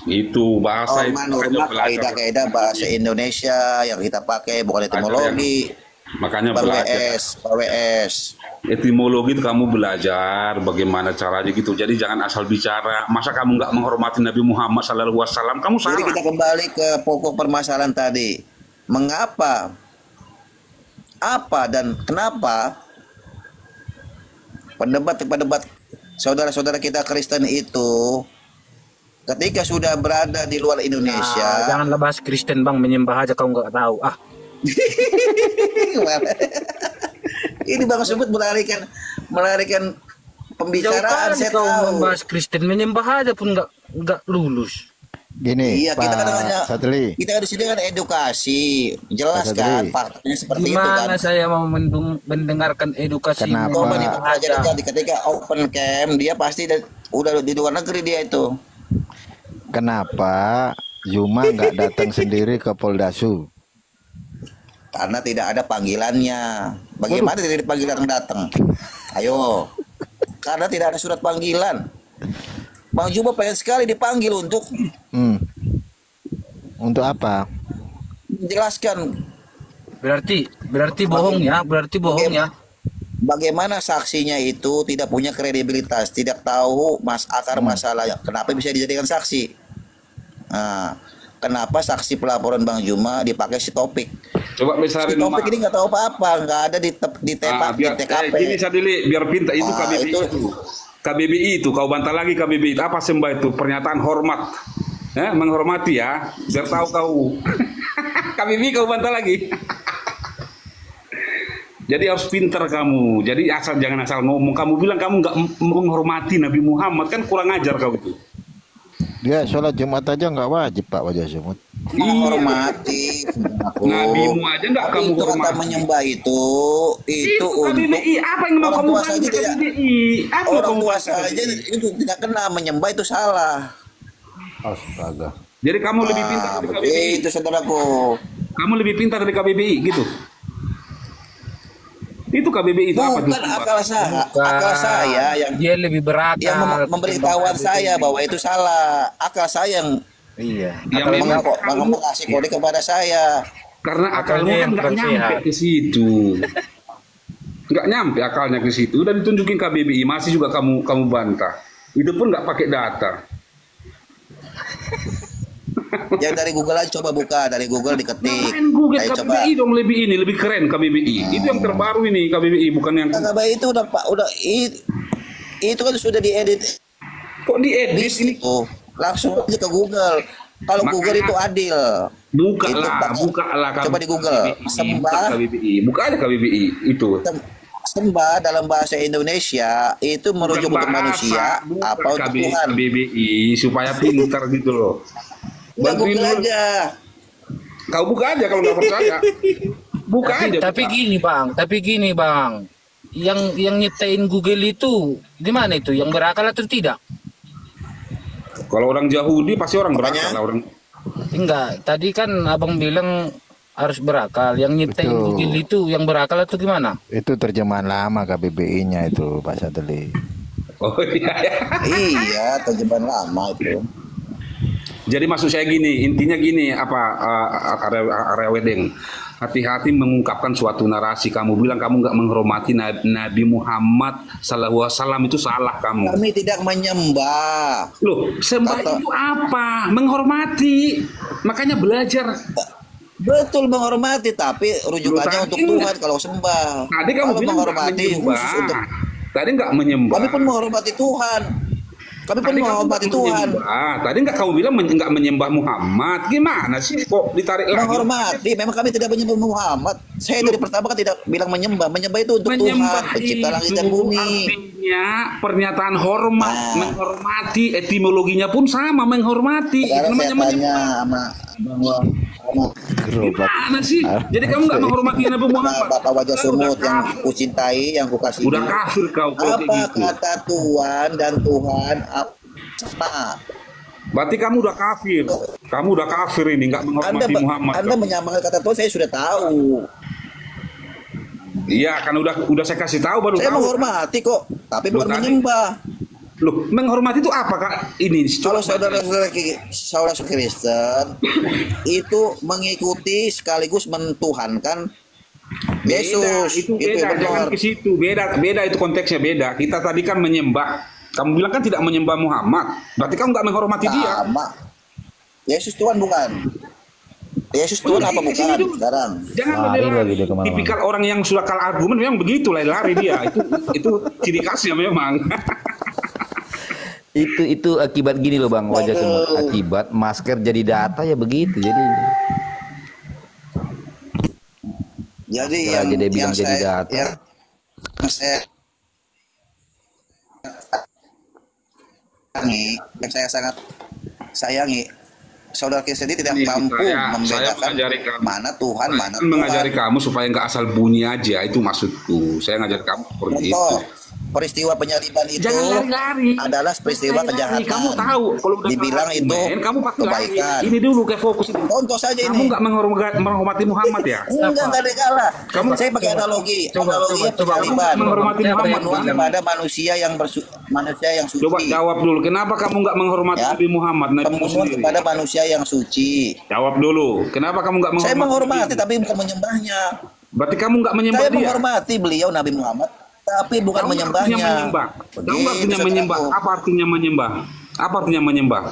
Itu bahasa itu norma-norma, makanya belajar. kaidah-kaidah bahasa Indonesia yang kita pakai, bukan etimologi. Makanya belajar. PWS. Etimologi itu kamu belajar bagaimana caranya gitu. Jadi jangan asal bicara. Masa kamu nggak menghormati Nabi Muhammad SAW? Kamu Jadi salah. kita kembali ke pokok permasalahan tadi. Mengapa, apa dan kenapa pendebat saudara-saudara kita Kristen itu ketika sudah berada di luar Indonesia, Janganlah bahas Kristen bang, menyembah aja kau nggak tahu. ini Bang Sumut melarikan pembicaraan. Saya kau tahu. membahas Kristen, menyembah aja pun nggak lulus. Gini, Iya, kita kan hanya Pak Satli. kita di sini kan edukasi, jelaskan Satli. faktanya seperti itu Gimana kan. saya mau mendengarkan edukasi? Kenapa? Coba Pak. dipelajari tadi ketika open camp dia pasti udah di luar negeri dia itu. Kenapa Zuma nggak datang sendiri ke Poldasu? Karena tidak ada panggilannya. Bagaimana tidak ada panggilan datang? Ayo. Karena tidak ada surat panggilan. Bang Juba pengen sekali dipanggil untuk Untuk apa? menjelaskan Berarti bohong ya, bagaimana saksinya itu tidak punya kredibilitas, tidak tahu akar masalah. Kenapa bisa dijadikan saksi? Nah, kenapa saksi pelaporan Bang Juma dipakai si Topik? Coba Si misalnya Topik ini nggak tahu apa-apa, nggak ada di biar TKP. gini Sadili, biar pintar itu KBBI itu. itu. KBBI itu kau bantah lagi KBBI itu apa sembah itu pernyataan hormat. Menghormati ya, biar tahu kau. KBBI kau bantah lagi. Jadi harus pintar kamu. Jadi jangan asal ngomong. Kamu bilang kamu nggak menghormati Nabi Muhammad, kan kurang ajar kau itu. Dia sholat Jumat aja nggak wajib Pak Wajah Sumut. Menghormati Nabimu aja nggak tapi kamu itu kata hormati. menyembah itu untuk KBBI apa yang mau orang kamu tua bantah saja tidak KBBI? Apa yang orang kamu tua bantah saja KBBI? itu tidak kena menyembah itu salah. Astaga. Jadi kamu lebih pintar dari KBBI. Itu saudaraku. Kamu lebih pintar dari KBBI gitu. Itu KBBI itu apa tuh? Bukan akal saya yang dia lebih berakal. memberitahuan saya bahwa itu salah. Akal saya yang Iya. Yang memang mengasih kode kepada saya. karena akalmu Akalnya kan yang nggak kurang nyampe sehat. ke situ. Nggak nyampe akalnya ke situ. Udah ditunjukin KBBI masih juga kamu bantah. Itu pun nggak pakai data. Yang dari Google aja coba buka, dari Google diketik. Main Google Saya coba. KBBI dong lebih keren KBBI. Itu yang terbaru ini KBBI bukan yang KBBI itu itu kan sudah diedit kok diedit ini. itu. Langsung aja ke Google. Kalau Makanya- Google itu adil. Bukalah Coba di Google. Sembah KBBI. Buka aja KBBI itu. sembah dalam bahasa Indonesia itu merujuk Bukan untuk manusia bukan apa untuk Tuhan. KBBI supaya pintar gitu loh. Ya Bantuin Google dulu. aja. Kau buka aja kalau nggak percaya. Buka aja. Tapi buka. gini bang, yang nyiptain Google itu gimana itu? Yang berakal atau tidak? Kalau orang Yahudi pasti orang berakal lah, orang. Enggak, tadi kan abang bilang harus berakal. Yang nyiptain Betul. bugil itu yang berakal itu gimana? Itu terjemahan lama KBBI-nya itu Pak Sadli. Oh iya, ya. Iya, terjemahan lama itu. Jadi maksud saya gini, intinya gini, area wedding. Hati-hati mengungkapkan suatu narasi. Kamu bilang kamu nggak menghormati Nabi Muhammad SAW, itu salah kamu. Kami tidak menyembah. Loh, sembah Kata- itu apa? Menghormati. Makanya belajar. Betul menghormati, tapi rujukannya Loh, untuk tadi Tuhan kalau sembah. Tadi kamu Kalau bilang nggak menghormati menyembah. khusus untuk Tadi nggak menyembah. kami pun menghormati Tuhan. Kami pun Tadi kamu menghormati nggak Tuhan. menyembah. Tadi nggak kamu bilang nggak menyembah Muhammad. Gimana sih kok ditarik lagi? Menghormati, memang kami tidak menyembah Muhammad. Saya dari pertama kan tidak bilang menyembah. Menyembah itu untuk Menyembah Tuhan, pencipta langit dan itu bumi. artinya pernyataan hormat, Nah. menghormati, etimologinya pun sama, menghormati. Itu Sekarang saya namanya tanya menyembah. sama Gimana sih? Jadi kamu nggak menghormati Nabi Muhammad? Bapak wajah Kau udah sumut yang kafir. kucintai, yang kukasihi. Udah kafir kau kalau Apa kayak gitu. kata Tuhan dan Tuhan sama? Berarti kamu udah kafir. Kamu udah kafir ini, nggak menghormati Muhammad. Anda menyamakan kata Tuhan, saya sudah tahu. Iya, kan udah saya kasih tahu baru Saya tahu. menghormati kok, tapi Loh, bukan tadi- menyembah. Loh, menghormati itu apa Kak? Ini Kalau coba saudara Kristen itu mengikuti sekaligus mentuhankan Yesus. itu beda, jangan benar. ke situ. Beda itu konteksnya beda. Kita tadi kan menyembah. Kamu bilang kan tidak menyembah Muhammad. Berarti kamu nggak menghormati dia. Sama. Yesus Tuhan bukan? Yesus Tuhan apa di sini bukan dulu. sekarang? Jangan Lari lari. lagi dia kemana-mana. Tipikal orang yang sudah kalah argumen memang begitu lari dia. Itu ciri khasnya memang. Itu akibat gini loh Bang, wajah semut. Akibat masker jadi data ya begitu. Jadi Jadi Ya, jadi dia bilang jadi saya, data. yang saya sayangi, yang saya sangat sayangi, saudara Kristen ini tidak Ini mampu saya membedakan mengajari kamu. mana Tuhan, mana Kan mengajari Tuhan. kamu supaya nggak asal bunyi aja, itu maksudku. Saya ngajar kamu seperti itu. Contoh, peristiwa penyaliban itu Jangan lari-lari. adalah peristiwa Lari-lari. kejahatan. Kamu tahu kalau udah Dibilang kalah itu argumen, kamu pasti lari. kebaikan. Ini dulu kayak fokus ini. Contoh saja Kamu ini. nggak menghormati Muhammad ya? Enggak ada kalah. Kamu- Saya pakai analogi. Coba, Analogi coba, penyaliban. menghormati Muhammad. Pemenuhan kepada manusia yang manusia yang suci. Coba jawab dulu. Kenapa kamu nggak menghormati Ya. Nabi Muhammad? Nabi Pemenuhan sendiri? kepada manusia yang suci. Jawab dulu. Kenapa kamu nggak menghormati? Saya menghormati Nabi? tapi bukan menyembahnya. Berarti kamu nggak menyembah Saya dia? menghormati beliau Nabi Muhammad tapi bukan Tahu nggak menyembahnya. artinya menyembah? Tahu nggak artinya Begitu, menyembah? saudaraku. Apa artinya menyembah? Apa artinya menyembah?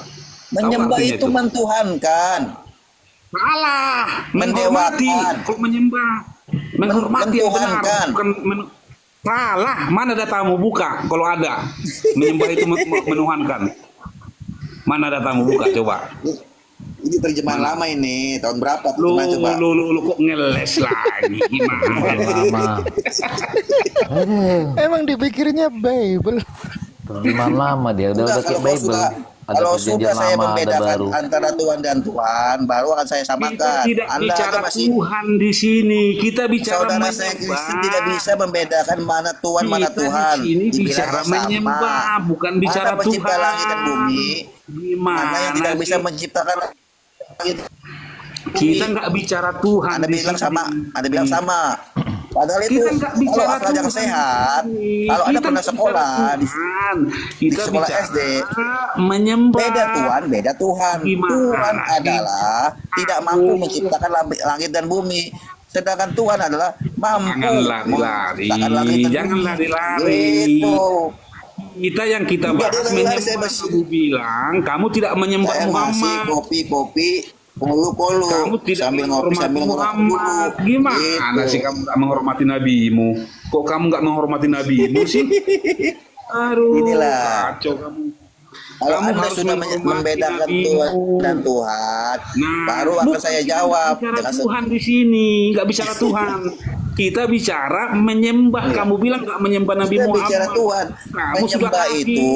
Menyembah artinya itu itu? mentuhankan. Salah. Mendewakan. Menghormati. Kok menyembah? Menghormati yang benar. Mentuhankan. Bukan salah. Mana datamu? Buka. Kalau ada. Menyembah itu menuhankan. Mana datamu? Buka coba. Ini terjemahan lama ini. Tahun berapa? Lu Coba. kok ngeles lagi? Gimana? lama. Emang dipikirnya Bible. Terjemahan lama dia udah Sudah, kayak kalau Bible. sudah, Ada kalau perjanjian sudah saya lama, ada membedakan baru. antara Tuhan dan Tuhan, baru akan saya Kita samakan. tidak Anda bicara aja masih Tuhan di sini. Kita bicara saudara saya Kristen tidak bisa membedakan mana Tuhan mana Kita Tuhan. di sini Dibilang bicara sama. menyembah, bukan bicara Mana pencipta Tuhan. langit dan bumi? Gimana Mana yang tidak bisa sih? menciptakan langit? Kita nggak bicara Tuhan. Anda di bilang sini. sama, Anda bilang sama. Padahal itu Kita nggak kalau bicara akal yang Tuhan sehat, di sini. kalau Anda Kita pernah nggak sekolah bicara di Tuhan. Kita sekolah bicara SD, menyembah. beda Tuhan, beda Tuhan. Gimana? Tuhan adalah tidak mampu menciptakan langit dan bumi. Sedangkan Tuhan adalah mampu Jangan lari-lari. menciptakan langit dan Jangan bumi. lari-lari. Gitu. Kita yang kita Nggak bahas lari-lari, saya menyembah. masih- Kamu bilang kamu tidak menyembah Saya masih Muhammad. kopi-kopi, kolu-kolu, Kamu tidak sambil ngopi menghormati sambil ngerokok dulu. Muhammad. Gimana Gitu. sih kamu nggak menghormati nabimu? Kok kamu nggak menghormati nabimu sih? Aduh, Inilah. kacau kamu. Kalau Kamu Anda harus sudah menghormati membedakan nabimu. Tuhan dan Tuhan, baru akan bukan saya kita jawab bicara dengan Tuhan di sini, nggak bicara Tuhan. Kita bicara menyembah. Kamu bilang nggak menyembah Nabi Kita Muhammad. bicara Tuhan. Kamu sudah Menyembah kafir. itu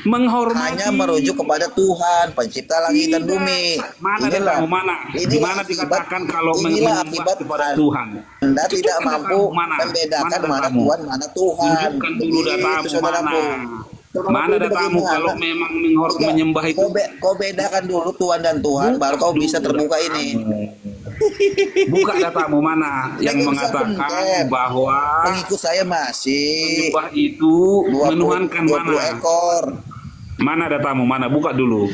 menghormati. hanya merujuk kepada Tuhan, pencipta langit dan Tidak. bumi. Mana Inilah- datamu? Mana? Di inilah mana akibat- dikatakan kalau inilah menyembah akibat kepada Tuhan? Anda tidak Tunjukkan mampu datamu, mana? membedakan Mana mana datamu? Tuhan, mana Tuhan. Tunjukkan dulu Begitu, datamu saudaraku. mana? Mana datamu kalau memang menyembah itu? Kau bedakan dulu Tuhan dan Tuhan, baru kau bisa terbuka ini. Buka datamu mana yang mengatakan bahwa pengikut saya masih menyembah itu menuhankan 20 mana? ekor. Mana datamu? Mana? Buka dulu.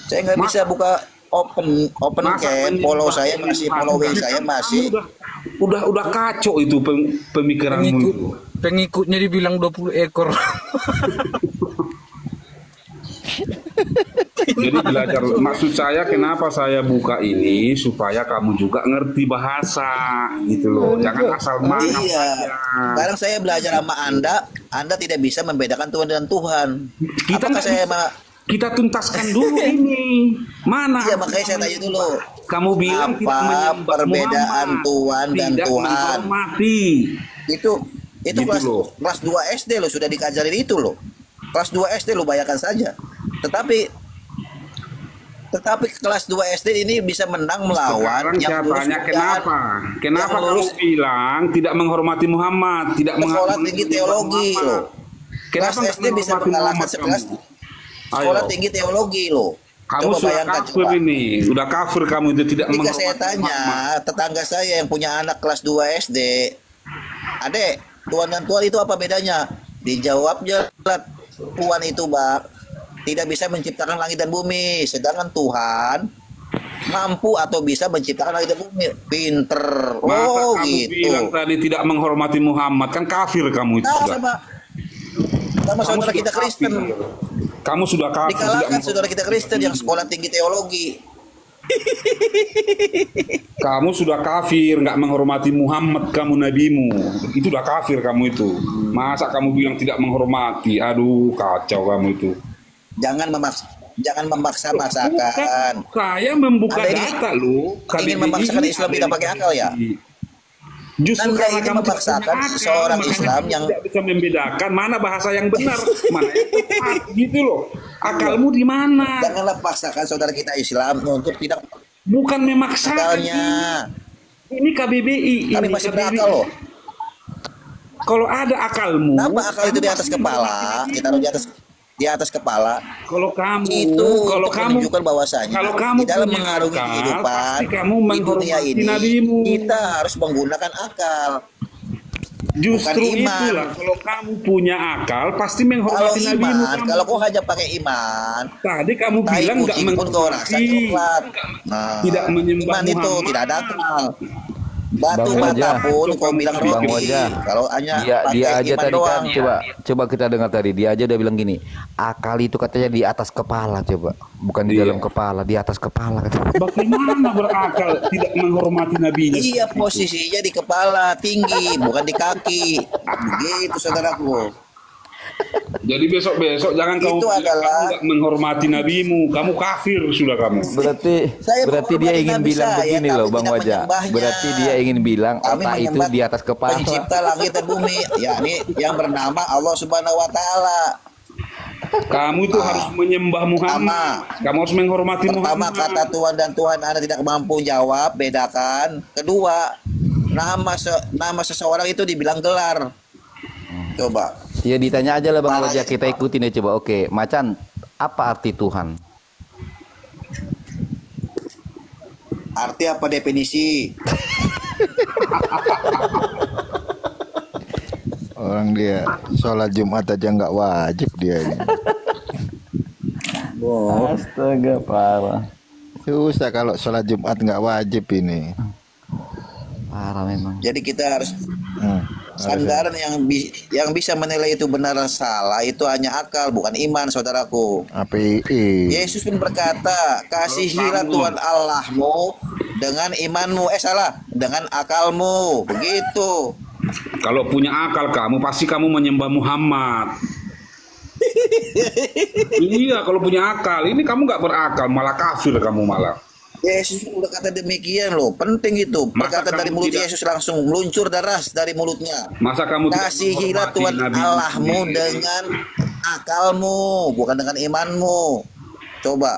Saya nggak bisa buka open camp, follow saya masih, following saya masih. Udah kacau itu pemikiranmu itu. Pengikutnya dibilang 20 ekor. Jadi belajar, maksud saya kenapa saya buka ini supaya kamu juga ngerti bahasa gitu loh. Jangan asal makan Iya. saja. Sekarang saya belajar sama Anda tidak bisa membedakan Tuhan dan Tuhan. Kita tuntaskan dulu ini. Mana? Iya, makanya saya tanya dulu. Kamu bilang tidak Apa menyembah perbedaan Muhammad, Tuhan dan tidak Tuhan? menghormati. Itu Gitu loh. kelas 2 SD loh, sudah dikajarin itu loh. Kelas 2 SD lo bayangkan saja. Tetapi kelas 2 SD ini bisa menang melawan Sekarang yang saya lulus tanya bukan. kenapa? Kenapa Yang kamu lulus bilang tidak menghormati Muhammad, tidak sekolah tinggi teologi loh. Kelas Kenapa SD bisa mengalahkan sekelas sekolah tinggi teologi loh. Kamu Coba sudah bayangkan, kafir coba. ini, udah kafir kamu itu tidak Jika menghormati saya tanya Muhammad. tetangga saya yang punya anak kelas 2 SD, Adek, Tuhan dan Tuhan itu apa bedanya? Dijawabnya, Tuhan itu tidak bisa menciptakan langit dan bumi, sedangkan Tuhan mampu atau bisa menciptakan langit dan bumi. Pinter. Masa Oh kamu gitu. bilang tadi tidak menghormati Muhammad, kan kafir kamu itu Nah, sudah. sama Kamu saudara sudah kita Kristen. kafir. Kamu sudah kafir. Dikalahkan tidak saudara kita Kristen yang sekolah tinggi teologi. Kamu sudah kafir, nggak menghormati Muhammad, kamu nabimu. Itu udah kafir kamu itu. Masa kamu bilang tidak menghormati? Aduh, kacau kamu itu. Jangan memaksa-maksakan. Saya membuka Anda ini data loh. ingin memaksakan Islam tidak pakai akal ya? Justru Anda karena ingin kamu tidak memaksakan punya akal, seorang makanya Islam kamu yang- tidak bisa membedakan mana bahasa yang benar, mana yang tepat, gitu loh. Akalmu di mana? Janganlah paksakan saudara kita Islam untuk tidak Bukan memaksakan. akalnya. Ini KBBI. Kami ini masih KBBI. berakal loh. Kalau ada akalmu, Kenapa akal itu di atas kamu kepala? pasti Ditaruh di atas kepala. Kalau kamu, Itu kalau untuk kamu menunjukkan bahwasanya kalau kamu di dalam punya mengarungi akal, kehidupan pasti kamu di dunia menghormati ini nabimu. kita harus menggunakan akal. Justru bukan iman. itulah kalau kamu punya akal pasti Kalau menghormati nabimu. iman, Kamu. kalau kau hanya pakai iman, Tadi kamu tai bilang nggak kucing pun kau rasa menghormati, coklat. Nah, tidak menyembah iman itu Muhammad. tidak ada akal. Batu Bang bata Wajah. pun kau bilang Bang roti. Wajah. Kalau hanya Dia pakai aja iman tadi doang. kan coba kita dengar tadi dia aja udah bilang gini, akal itu katanya di atas kepala coba, bukan di Iya. dalam kepala, di atas kepala katanya. Bagaimana berakal tidak menghormati nabinya? Iya, posisinya di kepala tinggi, bukan di kaki. Begitu saudaraku. Jadi besok-besok jangan kamu Itu bilang adalah- kamu nggak menghormati nabimu, kamu kafir sudah kamu. Berarti Saya dia menghormati ingin Nabi bilang saya, begini tapi loh Bang tidak Wajah. menyembahnya. Berarti dia ingin bilang Kami otak itu menyembah di atas kepala. Pencipta langit dan bumi, yakni yang bernama Allah Subhanahu wa taala. Kamu itu harus menyembah Muhammad. Kamu harus menghormati Pertama, Muhammad. kata Tuhan dan Tuhan Anda tidak mampu jawab, bedakan. Kedua, nama seseorang itu dibilang gelar. Coba. Ya ditanya aja lah Bang Parah Wajah, ya, kita Pak. ikutin ya coba. Oke, Macan, apa arti Tuhan? Arti apa definisi? Orang dia sholat Jumat aja nggak wajib dia ini. Astaga, parah. Susah kalau sholat Jumat nggak wajib ini. Parah memang. Jadi kita harus sandaran yang bisa menilai itu benar dan salah itu hanya akal, bukan iman, saudaraku. API. Yesus pun berkata, kasihilah Tuhan Allahmu dengan imanmu. Dengan akalmu. Begitu. Kalau punya akal kamu pasti kamu menyembah Muhammad. Iya, kalau punya akal. Ini kamu nggak berakal, malah kafir kamu malah. Yesus pun berkata demikian loh. Penting itu. Masa Perkataan dari kamu mulut tidak- Yesus langsung meluncur deras dari mulutnya. Masa kamu tidak Kasihilah menghormati Tuhan Nabi Allahmu sendiri? dengan akalmu, bukan dengan imanmu. Coba.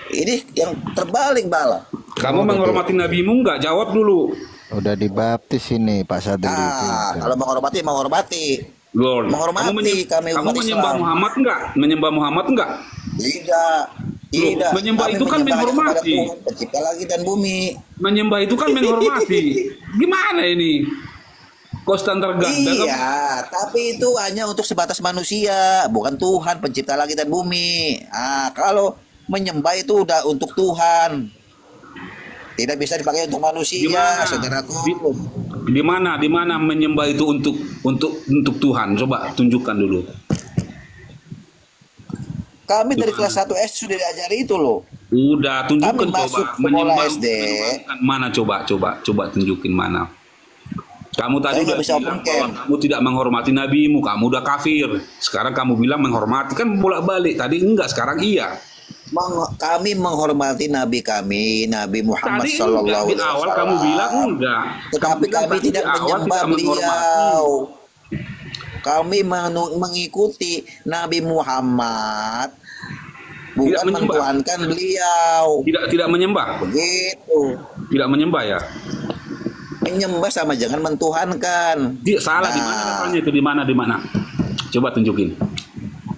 Ini yang terbalik bala. Kamu menghormati nabimu nggak? Jawab dulu. Udah dibaptis ini Pak Sadri. Nah, kalau menghormati. Lord. Menghormati kami kamu umat menyembah Islam. Muhammad enggak? Menyembah Muhammad enggak? Tidak. Tidak. menyembah Kami itu kan menyembah hanya kepada menghormati. Tuhan, pencipta langit dan bumi. Menyembah itu kan menghormati. Gimana ini? Kok standar ganda? Iya, tapi itu hanya untuk sebatas manusia, bukan Tuhan pencipta langit dan bumi. Kalau menyembah itu udah untuk Tuhan. Tidak bisa dipakai untuk manusia, saudaraku. Di mana menyembah itu untuk Tuhan? Coba tunjukkan dulu. Kami dari kelas 1 SD sudah diajari itu loh. Udah tunjukkan Kami masuk coba sekolah menyembah SD. mana coba tunjukin mana. Kamu tadi Saya udah nggak bisa bilang open cam. bahwa kamu tidak menghormati nabimu, kamu udah kafir. Sekarang kamu bilang menghormati, kan bolak-balik. Tadi enggak, sekarang iya. Kami menghormati Nabi kami, Nabi Muhammad Tadi Sallallahu enggak, di Alaihi awal Wasallam. kamu bilang enggak. Tetapi bilang kami tadi tidak di awal menyembah tidak menghormati. beliau. Kami mengikuti Nabi Muhammad, bukan Tidak menyembah. mentuhankan beliau. Tidak menyembah. Begitu. Tidak menyembah ya. Menyembah sama jangan mentuhankan. Dia salah di mana datangnya itu di mana? Coba tunjukin.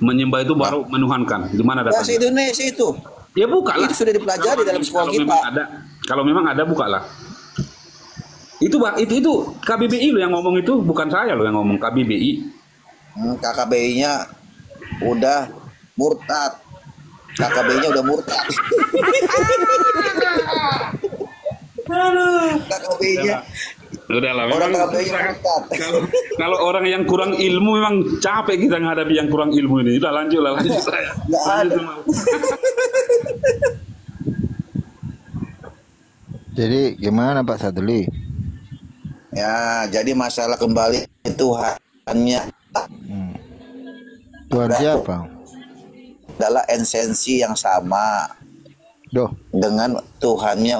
Menyembah itu baru menuhankan. Di mana Bahasa datangnya? Indonesia itu. Ya bukalah. Itu sudah dipelajari dalam sekolah kita. Kalau memang ada bukalah. Itu KBBI lo yang ngomong itu, bukan saya lo yang ngomong, KBBI. KKBI-nya udah murtad. KKBI-nya udah murtad. KKBI-nya Udahlah, orang memang KKBI-nya murtad. kalau orang yang kurang ilmu memang capek kita menghadapi yang kurang ilmu ini. Udah lanjut saya. Nggak ada. Jadi gimana Pak Sadli? Ya, jadi masalah kembali Tuhannya Tuhan siapa? adalah esensi yang sama Doh, dengan Tuhannya.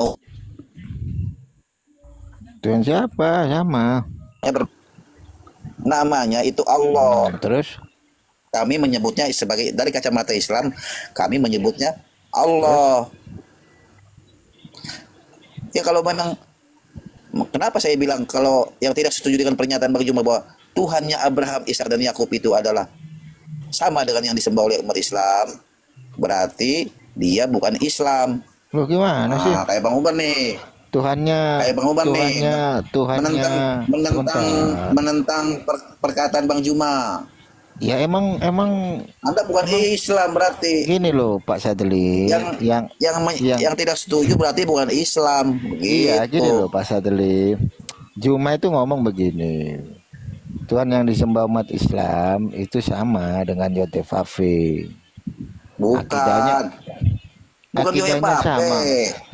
Tuhan siapa? Sama. Namanya itu Allah. Terus? Kami menyebutnya sebagai, dari kacamata Islam, kami menyebutnya Allah. Ya kalau memang, kenapa saya bilang kalau yang tidak setuju dengan pernyataan Bang Juma bahwa Tuhannya Abraham, Ishak dan Yakub itu adalah sama dengan yang disembah oleh umat Islam, berarti dia bukan Islam. Loh gimana sih? Kayak Bang Umar nih. Tuhannya, Kayak Bang Umar nih. Tuhannya, menentang perkataan Bang Juma. Ya emang Anda bukan Islam berarti. gini loh Pak Sadli, Yang tidak setuju berarti bukan Islam. iya Begitu. gini loh Pak Sadli. Juma itu ngomong begini. Tuhan yang disembah umat Islam itu sama dengan Yotefafe. Bukan. Bukan Akidahnya sama.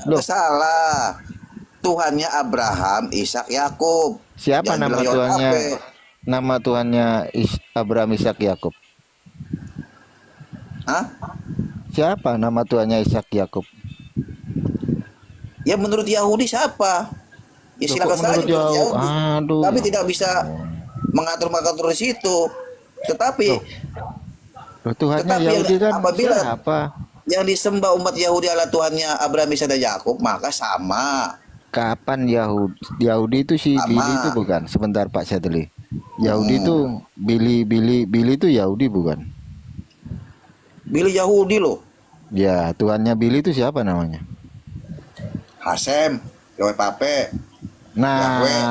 Loh. Salah. Tuhannya Abraham, Ishak, Yakub. Siapa Jangan nama bilang Tuhannya? Yotefafe. Nama Tuhannya Abraham, Ishak, Yakub. Hah? Siapa nama Tuhannya Ishak, Yakub? Ya menurut Yahudi siapa? Ya Loh, silakan kok saja menurut menurut Yahudi? Yahudi. Aduh. Kami tidak bisa mengatur-ngatur di situ. Tetapi Loh, Tuhannya Tetapi Yahudi kan apabila- siapa? yang disembah umat Yahudi adalah Tuhannya Abraham, Ishak dan Yakub, maka sama. Kapan Yahudi itu si Sama. Billy itu bukan? Sebentar Pak Sadli. Yahudi itu Billy itu Yahudi bukan? Billy Yahudi loh. Ya, Tuhannya Billy itu siapa namanya? Hasem, Yahweh Pape. Nah, Yahweh.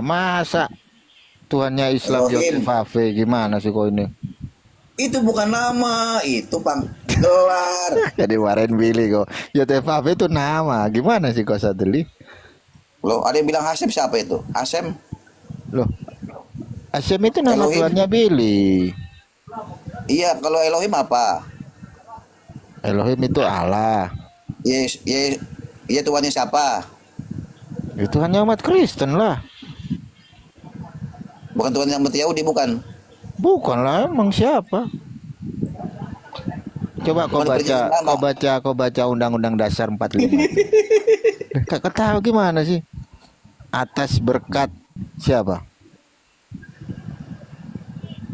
masa Tuhannya Islam Elohim. Yotefafe gimana sih kok ini? Itu bukan nama, itu Bang gelar. Jadi Warren Billy kok. Yotefafe itu nama. Gimana sih kok Sadli? Loh, ada yang bilang Hasem, siapa itu? Hasem. Loh, Hasem itu nama Elohim. Tuhannya Billy. Iya, kalau Elohim apa? Elohim itu Allah. Iya Tuhannya siapa? Itu hanya umat Kristen lah. Bukan Tuhannya umat Yahudi, bukan. Bukan lah, emang siapa? Coba kau Bukan baca, kau baca Undang-Undang Dasar 45. Kakak tahu gimana sih? Atas berkat siapa?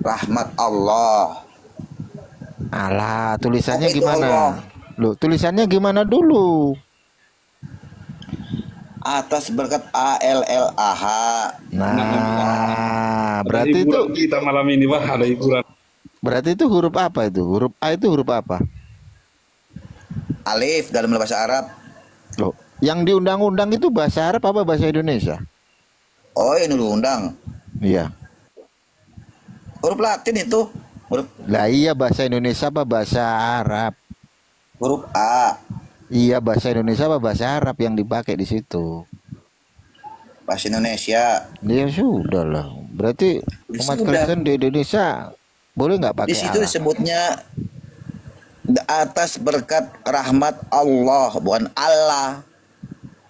Rahmat Allah. Allah, tulisannya Apa itu gimana? Allah? Loh, tulisannya gimana dulu? Atas berkat ALLAH. Nah, Nah, Ada berarti itu hiburan kita malam ini, Pak. Ada hiburan. berarti itu huruf apa itu? Huruf A itu huruf apa? Alif dalam bahasa Arab. Loh, yang di undang-undang itu bahasa Arab apa bahasa Indonesia? Oh, ini undang. Iya. Huruf Latin itu. Lah iya, bahasa Indonesia apa bahasa Arab? Huruf A. Iya, bahasa Indonesia apa bahasa Arab yang dipakai di situ? Bahasa Indonesia. Ya sudah lah. Berarti umat Sudah. Kristen di Indonesia boleh nggak pakai Di situ Arab? disebutnya atas berkat rahmat Allah, bukan Allah.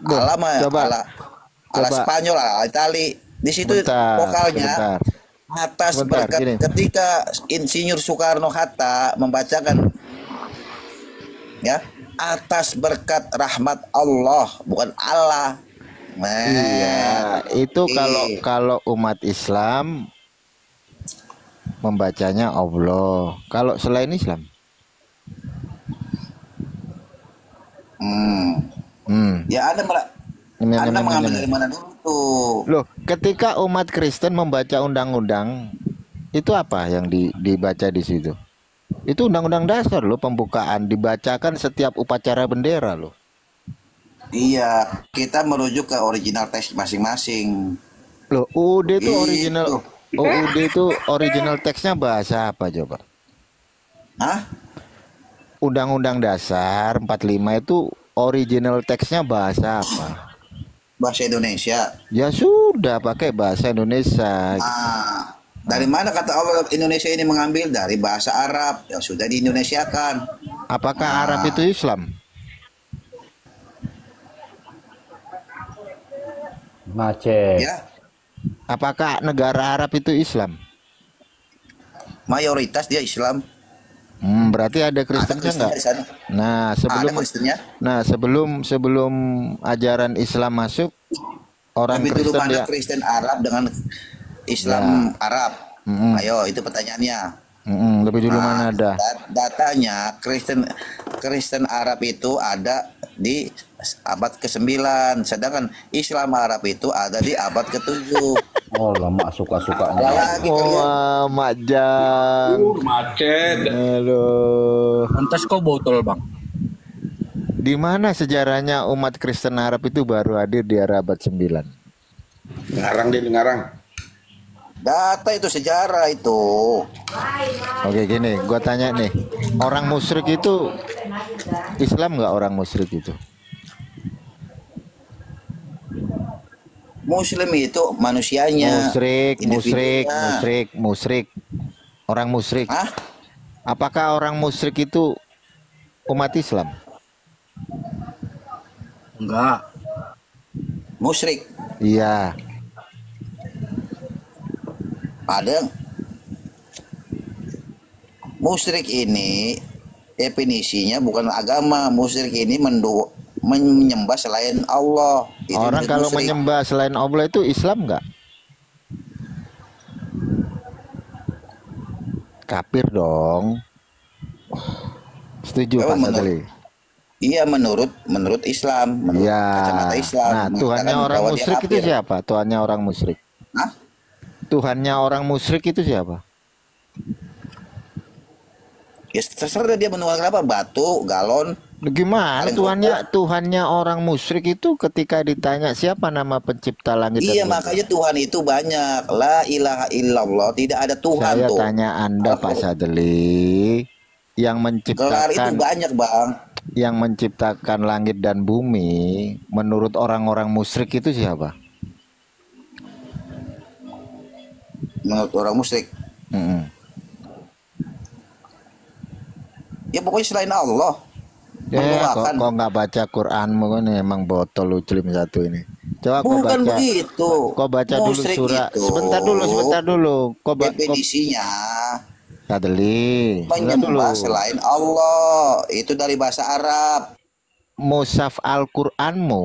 Loh, Allah mah coba. Allah. Allah Coba. Spanyol, Allah Itali. Di situ Sebentar, vokalnya sebentar. atas Sebentar, berkat gini. ketika Insinyur Soekarno-Hatta membacakan ya, atas berkat rahmat Allah, bukan Allah. Nah, Iya, itu iya. kalau umat Islam membacanya Allah. Kalau selain Islam, Ya Anda mengambil dari mana dulu tuh? Loh, ketika umat Kristen membaca undang-undang, itu apa yang dibaca di situ? Itu undang-undang dasar loh, pembukaan dibacakan setiap upacara bendera loh. Iya, kita merujuk ke original teks masing-masing. Loh, UUD itu Itu. original UUD itu original teksnya bahasa apa coba? Hah? Undang-Undang Dasar 45 itu original teksnya bahasa apa? Bahasa Indonesia. Ya sudah, pakai bahasa Indonesia. Ah, dari mana kata Allah Indonesia ini mengambil? Dari bahasa Arab. Ya sudah diindonesiakan. Apakah Arab itu Islam? Macet. Ya, Apakah negara Arab itu Islam? mayoritas dia Islam. Berarti ada Ada Kristennya Kristen nggak? di sana. Nah, Ada Kristennya. sebelum ajaran Islam masuk, orang Tapi dulu Kristen mana dia Kristen Arab dengan Islam Arab? Ayo, itu pertanyaannya. lebih dulu mana ada? Datanya Kristen Arab itu ada di abad ke-9, sedangkan Islam Arab itu ada di abad ke-7. Oh, lama suka-sukanya. Ada lagi kalian. Wah, Majang. Macet. Aduh. Lantas kau botol bang. Di mana sejarahnya umat Kristen Arab itu baru hadir di era abad 9? Ngarang deh, ngarang. Data itu sejarah itu. Oke, gini, gua tanya nih. Orang musyrik itu Islam nggak orang musyrik itu? Muslim itu manusianya. individunya. Musyrik. Orang musyrik. Hah? Apakah orang musyrik itu umat Islam? Enggak. Musyrik. Iya. Ada musyrik ini definisinya bukan agama. Musyrik ini menyembah selain Allah. Itu Orang disebut kalau musyrik. menyembah selain Allah itu Islam nggak? Kafir dong. Setuju Oh, Pak Sadli? Iya, menurut Islam, menurut Iya. kacamata Islam. Nah, mengatakan Tuhannya orang bahwa dia musyrik itu kafir. siapa? Tuhannya orang musyrik. Hah? Tuhannya orang musyrik itu siapa? Ya terserah dia menuangkan apa, batu, galon. Gimana Paling Tuhannya orang musyrik itu ketika ditanya siapa nama pencipta langit dan Iya, bumi? makanya Tuhan itu banyak. La ilaha illallah, tidak ada Tuhan Saya tuh. tanya Anda Pak Sadli, yang Gelar itu menciptakan banyak, Bang. langit dan bumi menurut orang-orang musyrik itu siapa? Menurut orang musyrik. Mm-mm. Ya pokoknya selain Allah. Ya, Mendoakan. kok nggak baca Quranmu ini emang botol Luclim satu ini. Coba kau Bukan baca. begitu. Kau baca dulu Musyrik surah. itu Sebentar dulu. Kau definisinya Sadli. Sebentar dulu. menyembah selain Allah. Itu dari bahasa Arab. Mushaf Al-Qur'anmu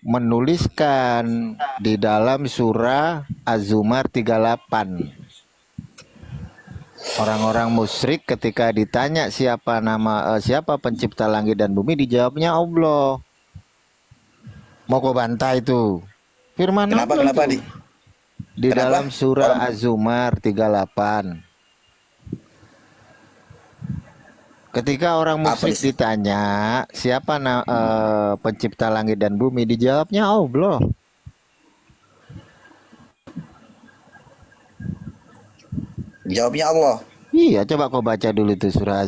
menuliskan di dalam surah Az-Zumar 38. Orang-orang musyrik ketika ditanya siapa pencipta langit dan bumi, dijawabnya Allah. Mau kau bantah itu? Firman Kenapa Allah kenapa itu. di? Di Kenapa? dalam surah Orang Az-Zumar 38. Ketika orang apa musyrik sih? ditanya, siapa pencipta langit dan bumi? Dijawabnya Allah. Jawabnya Allah. Iya, coba kau baca dulu itu surah Az